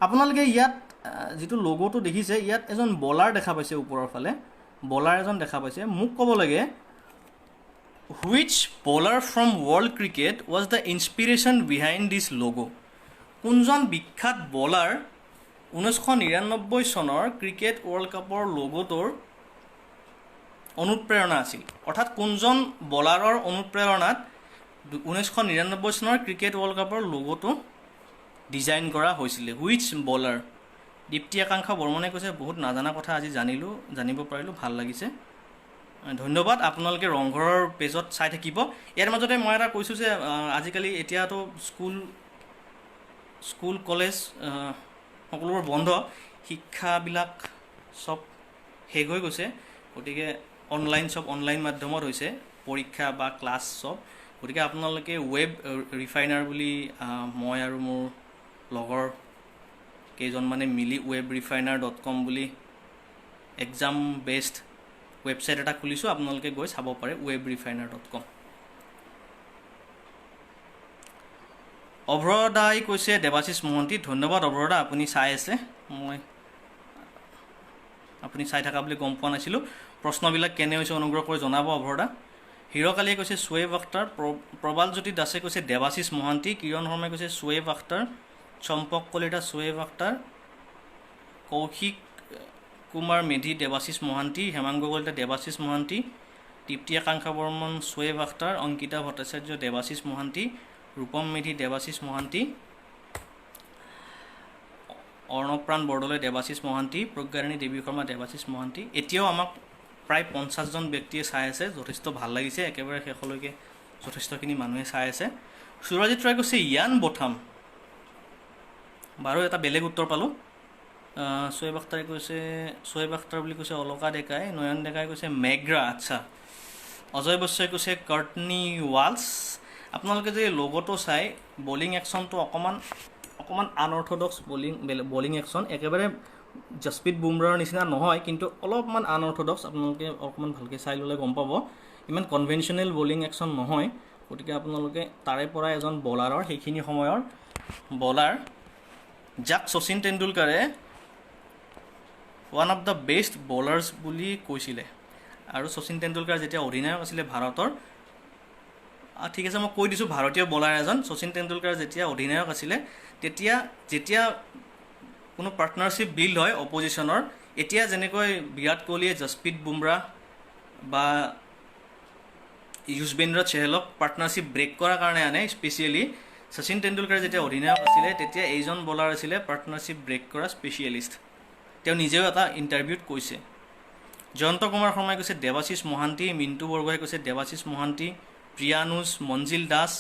আপোনালোকে ইয়াত যিটো লোগোটো দেখিছে ইয়াত এজন বলাৰ দেখা পাইছে ওপৰৰ ফালে বলাৰ এজন দেখা পাইছে মোক ক'ব লাগে which bowler from world cricket was the inspiration behind this logo কোনজন বিখ্যাত বলাৰ 1999 চনৰ ক্ৰিকেট ৱৰ্ল্ড কাপৰ লোগোটোৰ অনুপ্ৰেৰণা আছিল অৰ্থাৎ কোনজন বলাৰৰ অনুপ্ৰেৰণাত 1999 চনৰ ক্ৰিকেট ৱৰ্ল্ড কাপৰ লোগোটো ডিজাইন কৰা হৈছিলে which bowler দীপ্তি আকাংক্ষা বৰ্মনে কৈছে বহুত নাজানা কথা আজি জানিব পাৰিলোঁ ভাল লাগিছে ধন্যবাদ আপোনালোকে ৰংঘৰৰ পেজত চাই থাকিব ইয়াৰ মাজতে মই এটা কৈছোঁ যে আজিকালি এতিয়াতো স্কুল কলেজ সকলোবোৰ বন্ধ শিক্ষাবিলাক চব শেষ হৈ গৈছে গতিকে অনলাইন মাধ্যমত হৈছে পৰীক্ষা বা ক্লাছ চব গতিকে আপোনালোকে ৱেব ৰিফাইনাৰ বুলি মই আৰু মোৰ লগৰ কেইজনমানে মিলি webrefineer.com বুলি এক্সাম বেছড ৱেবছাইট এটা খুলিছোঁ আপোনালোকে গৈ চাব পাৰে webrefineer.com অভ্ৰদাই কৈছে দেৱাশিষ মহন্তি ধন্যবাদ অভ্ৰদা আপুনি চাই আছে মই আপুনি চাই থকা বুলি গম পোৱা নাছিলোঁ প্ৰশ্নবিলাক কেনে হৈছে অনুগ্ৰহ কৰি জনাব অভ্ৰদা হিৰকালীয়ে কৈছে সোয়েব আখতাৰ প্ৰবাল জ্যোতি দাসে কৈছে দেৱাশিষ মহন্তি কিৰণ শৰ্মাই কৈছে সোয়েব আখতাৰ চম্পক কলিতা সোয়েব আখতাৰ কৌশিক কুমাৰ মেধি দেৱাশিষ মহান্তি হেমাংগ কলিতা দেৱাশিষ মহান্তি তৃপ্তি আকাংক্ষা বৰ্মন সোয়েব আখতাৰ অংকিতা ভট্টাচাৰ্য দেৱাশিষ মহান্তি ৰূপম মেধি দেৱাশিষ মহান্তি অৰ্ণপ্ৰাণ বৰদলৈ দেৱাশিষ মহান্তি প্ৰজ্ঞাৰাণী দেৱী শৰ্মা দেৱাশিষ মহান্তি এতিয়াও আমাক প্ৰায় 50জন ব্যক্তিয়ে চাই আছে যথেষ্ট ভাল লাগিছে একেবাৰে শেষলৈকে যথেষ্টখিনি মানুহে চাই আছে সুৰজিত ৰায় কৈছে ইয়ান বথাম বাৰু এটা বেলেগ উত্তৰ পালোঁ সোয়েব আখতাৰে কৈছে সোয়েব আখতাৰ বুলি কৈছে অলকা ডেকাই নয়ন ডেকাই কৈছে মেগ্ৰা আচ্ছা অজয় বৈশ্যই কৈছে কৰ্টনি ৱালছ আপোনালোকে যে লোগোটো চাই বলিং একশ্যনটো অকণমান আনঅৰ্থডক্স বলিং একশ্যন একেবাৰে জসপ্ৰীত বুমৰাৰ নিচিনা নহয় কিন্তু অলপমান আনঅৰ্থডক্স আপোনালোকে অকণমান ভালকৈ চাই ল'লে গম পাব ইমান কনভেনশ্যনেল বলিং একশ্যন নহয় গতিকে আপোনালোকে তাৰে পৰা এজন বলাৰৰ সেইখিনি সময়ৰ বলাৰ যাক শচীন তেণ্ডুলকাৰে one of the best bowlers বুলি কৈছিলে আৰু শচীন তেণ্ডুলকাৰ যেতিয়া অধিনায়ক আছিলে ভাৰতৰ ঠিক আছে মই কৈ দিছোঁ ভাৰতীয় বলাৰ এজন শচীন তেণ্ডুলকাৰ যেতিয়া অধিনায়ক আছিলে তেতিয়া কোনো পাৰ্টনাৰশ্বিপ বিল্ড হয় অপজিশ্যনৰ, এতিয়া যেনেকৈ বিৰাট কোহলিয়ে জসপ্ৰীত বুমৰা বা যুজবেন্দ্ৰ চেহলক পাৰ্টনাৰশ্বিপ ব্ৰেক কৰাৰ কাৰণে আনে। স্পেচিয়েলি শচীন তেণ্ডুলকাৰ যেতিয়া অধিনায়ক আছিলে তেতিয়া এইজন বলাৰ আছিলে পাৰ্টনাৰশ্বিপ ব্ৰেক কৰা স্পেচিয়েলিষ্ট। তেওঁ নিজেও এটা ইণ্টাৰভিউত কৈছে। জয়ন্ত কুমাৰ শৰ্মাই কৈছে দেৱাশিষ মহান্তি, মিণ্টু বৰগোহাঁই কৈছে দেৱাশিষ মহান্তি, প্ৰিয়ানুজ, মঞ্জিল দাস,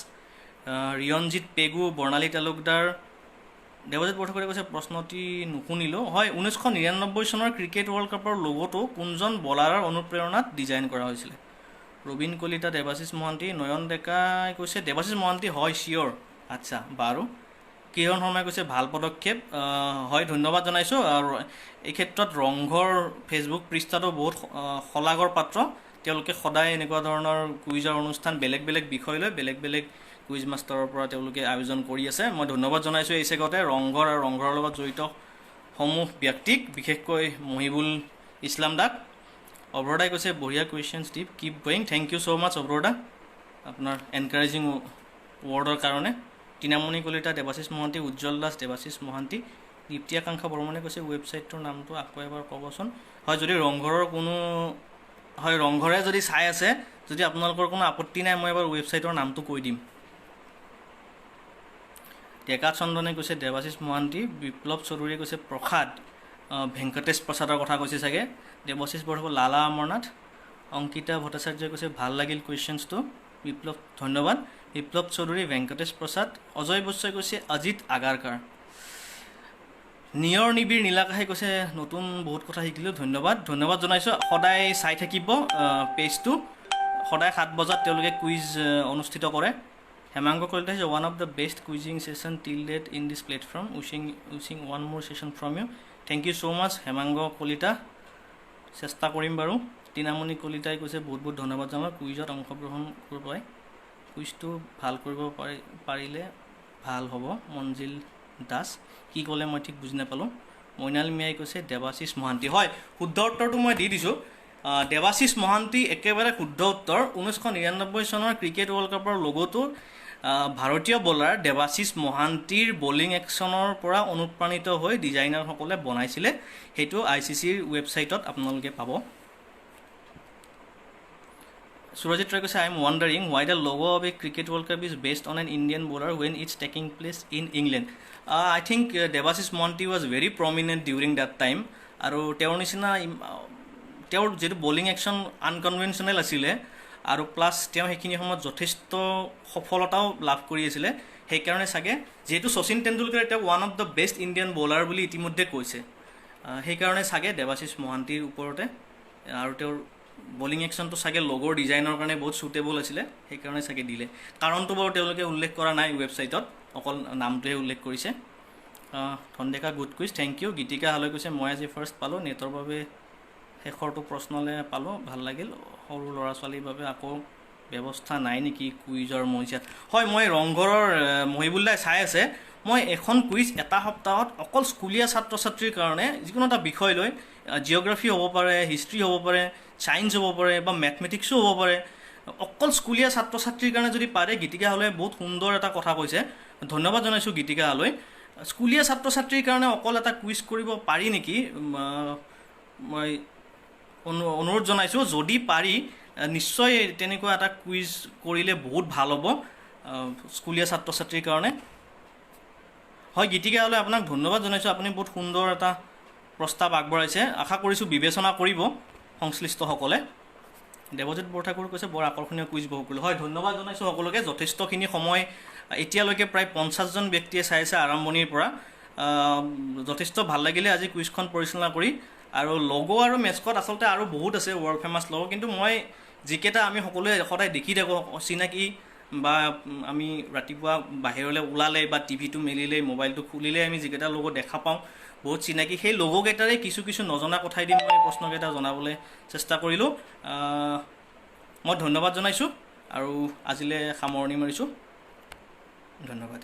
ৰিয়নজিৎ পেগু, বৰ্ণালী তালুকদাৰ। দেৱজিৎ বৰঠাকুৰে কৈছে প্ৰশ্নটি নুশুনিলোঁ। হয়, 1999 চনৰ ক্ৰিকেট ৱৰ্ল্ড কাপৰ লগোটো কোনজন বলাৰৰ অনুপ্ৰেৰণাত ডিজাইন কৰা হৈছিলে? ৰবীন কলিতা, দেৱাশিষ মহান্তি। নয়ন ডেকাই কৈছে দেৱাশিষ মহান্তি হয় চিয়'ৰ। আচ্ছা বাৰু। কিৰণ শৰ্মাই কৈছে ভাল পদক্ষেপ। হয়, ধন্যবাদ জনাইছোঁ। আৰু এই ক্ষেত্ৰত ৰংঘৰ ফেচবুক পৃষ্ঠাটো বহুত শলাগৰ পাত্ৰ। তেওঁলোকে সদায় এনেকুৱা ধৰণৰ কুইজৰ অনুষ্ঠান বেলেগ বেলেগ বিষয় লৈ বেলেগ বেলেগ কুইজ মাষ্টাৰৰ পৰা তেওঁলোকে আয়োজন কৰি আছে। মই ধন্যবাদ জনাইছোঁ এই চেগতে ৰংঘৰ আৰু ৰংঘৰৰ লগত জড়িত সমূহ ব্যক্তিক, বিশেষকৈ মহিবুল ইছলাম দাক। অভ্ৰদাই কৈছে বঢ়িয়া কুৱেশ্যনছ টিপ, keep going. Thank you so' much Abhrada আপোনাৰ এনকাৰেজিং ৱৰ্ডৰ কাৰণে। টিনামণি কলিতা, দেৱাশিষ মহান্তি, উজ্জ্বল দাস, দেৱাশিষ মহান্তি। দীপ্তি আকাংক্ষা বৰ্মনে কৈছে ৱেবছাইটটোৰ নামটো আকৌ এবাৰ ক'বচোন। হয়, যদি ৰংঘৰৰ কোনো হয় ৰংঘৰে যদি চাই আছে, যদি আপোনালোকৰ কোনো আপত্তি নাই মই এবাৰ ৱেবছাইটৰ নামটো কৈ দিম। ডেকা চন্দনে কৈছে দেৱাশিষ মহান্তি। বিপ্লৱ চৌধুৰীয়ে কৈছে প্ৰসাদ, ভেংকটেশ প্ৰসাদৰ কথা কৈছে চাগে। দেৱাশিষ বৰঠাকুৰ, লালা অমৰনাথ। অংকিতা ভট্টাচাৰ্যই কৈছে ভাল লাগিল কুৱেশ্যনছটো। বিপ্লৱ ধন্যবাদ। বিপ্লৱ চৌধুৰী, ভেংকটেশ প্ৰসাদ। অজয় বৈশ্যই কৈছে অজিত আগাৰকাৰ। নিয়ৰ নিবিৰ নীলাকাশে কৈছে নতুন বহুত কথা শিকিলোঁ, ধন্যবাদ। ধন্যবাদ জনাইছোঁ। সদায় চাই থাকিব পেজটো, সদায় 7 বজাত তেওঁলোকে কুইজ অনুষ্ঠিত কৰে। হেমাংগ কলিতা হৈছে one of the best quizzing session till date in this platform, wishing one more session from you. Thank you so' much Hemanga Kalita, চেষ্টা কৰিম বাৰু। টিনামণি কলিতাই কৈছে বহুত বহুত ধন্যবাদ জনাওঁ কুইজত অংশগ্ৰহণ কৰিব পাৰে, কুইজটো ভাল কৰিব পাৰিলে ভাল হ'ব। মঞ্জিল দাস কি ক'লে মই ঠিক বুজি নাপালোঁ। মইনাল মিয়াই কৈছে দেৱাশিষ মহান্তি। হয়, শুদ্ধ উত্তৰটো মই দি দিছোঁ। দেৱাশিষ মহান্তি একেবাৰে শুদ্ধ উত্তৰ। 1999 চনৰ ক্ৰিকেট ৱৰ্ল্ড কাপৰ লগোটো ভাৰতীয় বলাৰ দেৱাশিষ মহান্তিৰ বলিং একশ্যনৰ পৰা অনুপ্ৰাণিত হৈ ডিজাইনাৰসকলে বনাইছিলে। সেইটো ICCৰ ৱেবছাইটত আপোনালোকে পাব। সুৰজিত ৰয় কৈছে I am wondering why the logo of a cricket world cup is based on an Indian bowler when it's taking place in England. I think Debashish Mahanta was very prominent during that time. আৰু তেওঁৰ নিচিনা তেওঁৰ যিটো bowling action আনকনভেনশ্যনেল আছিলে আৰু plus তেওঁ সেইখিনি সময়ত যথেষ্ট সফলতাও লাভ কৰি আছিলে। সেইকাৰণে চাগে যিহেতু শচীন তেণ্ডুলকাৰে তেওঁক one of the best Indian bowler বুলি ইতিমধ্যে কৈছে, সেইকাৰণে চাগে দেৱাশিষ মহান্তিৰ ওপৰতে আৰু তেওঁৰ বলিং একশ্যনটো চাগে লগৰ ডিজাইনৰ কাৰণে বহুত চুটেবল আছিলে, সেইকাৰণে চাগে দিলে। কাৰণটো বাৰু তেওঁলোকে উল্লেখ কৰা নাই ৱেবছাইটত, অকল নামটোহে উল্লেখ কৰিছে। ধনডেকা good quiz, thank you. Geetika হালৈ কৈছে মই আজি ফাৰ্ষ্ট পালোঁ, নেটৰ বাবে শেষৰটো প্ৰশ্নলৈ পালোঁ, ভাল লাগিল। সৰু ল'ৰা ছোৱালীৰ বাবে আকৌ ব্যৱস্থা নাই নেকি কুইজৰ মঞ্চত? হয়, মই ৰংঘৰৰ মহিবুল্লাই চাই আছে, মই এখন কুইজ এটা সপ্তাহত অকল স্কুলীয়া ছাত্ৰ ছাত্ৰীৰ কাৰণে যিকোনো এটা বিষয় লৈ, জিঅ'গ্ৰাফী হ'ব পাৰে, হিষ্ট্ৰী হ'ব পাৰে, ছায়েন্স হ'ব পাৰে বা মেথমেটিক্সো হ'ব পাৰে, অকল স্কুলীয়া ছাত্ৰ ছাত্ৰীৰ কাৰণে যদি পাৰে, গীতিকা হালৈ বহুত সুন্দৰ এটা কথা কৈছে, ধন্যবাদ জনাইছোঁ গীতিকা হালৈ। স্কুলীয়া ছাত্ৰ ছাত্ৰীৰ কাৰণে অকল এটা কুইজ কৰিব পাৰি নেকি, মই অনুৰোধ জনাইছোঁ। যদি পাৰি নিশ্চয় তেনেকুৱা এটা কুইজ কৰিলে বহুত ভাল হ'ব স্কুলীয়া ছাত্ৰ ছাত্ৰীৰ কাৰণে। হয়, গীতিকা হালৈ আপোনাক ধন্যবাদ জনাইছোঁ, আপুনি বহুত সুন্দৰ এটা প্ৰস্তাৱ আগবঢ়াইছে, আশা কৰিছোঁ বিবেচনা কৰিব সংশ্লিষ্টসকলে। দেৱজিৎ বৰঠাকুৰ কৈছে বৰ আকৰ্ষণীয় কুইজ বহু কৰিলোঁ। হয়, ধন্যবাদ জনাইছোঁ সকলোকে। যথেষ্টখিনি সময় এতিয়ালৈকে প্ৰায় 50জন ব্যক্তিয়ে চাই আছে আৰম্ভণিৰ পৰা। যথেষ্ট ভাল লাগিলে আজি কুইজখন পৰিচালনা কৰি। আৰু লগো আৰু মেস্কট আচলতে আৰু বহুত আছে ৱৰ্ল্ড ফেমাছ লগো, কিন্তু মই যিকেইটা আমি সকলোৱে সদায় দেখি থাকোঁ চিনাকি, বা আমি ৰাতিপুৱা বাহিৰলৈ ওলালে বা টিভিটো মেলিলেই মোবাইলটো খুলিলে আমি যিকেইটা লগো দেখা পাওঁ বহুত চিনাকি, সেই লগোকেইটাৰে কিছু কিছু নজনা কথাই দি মই প্ৰশ্নকেইটা জনাবলৈ চেষ্টা কৰিলোঁ। মই ধন্যবাদ জনাইছোঁ আৰু আজিলৈ সামৰণি মাৰিছোঁ। ধন্যবাদ।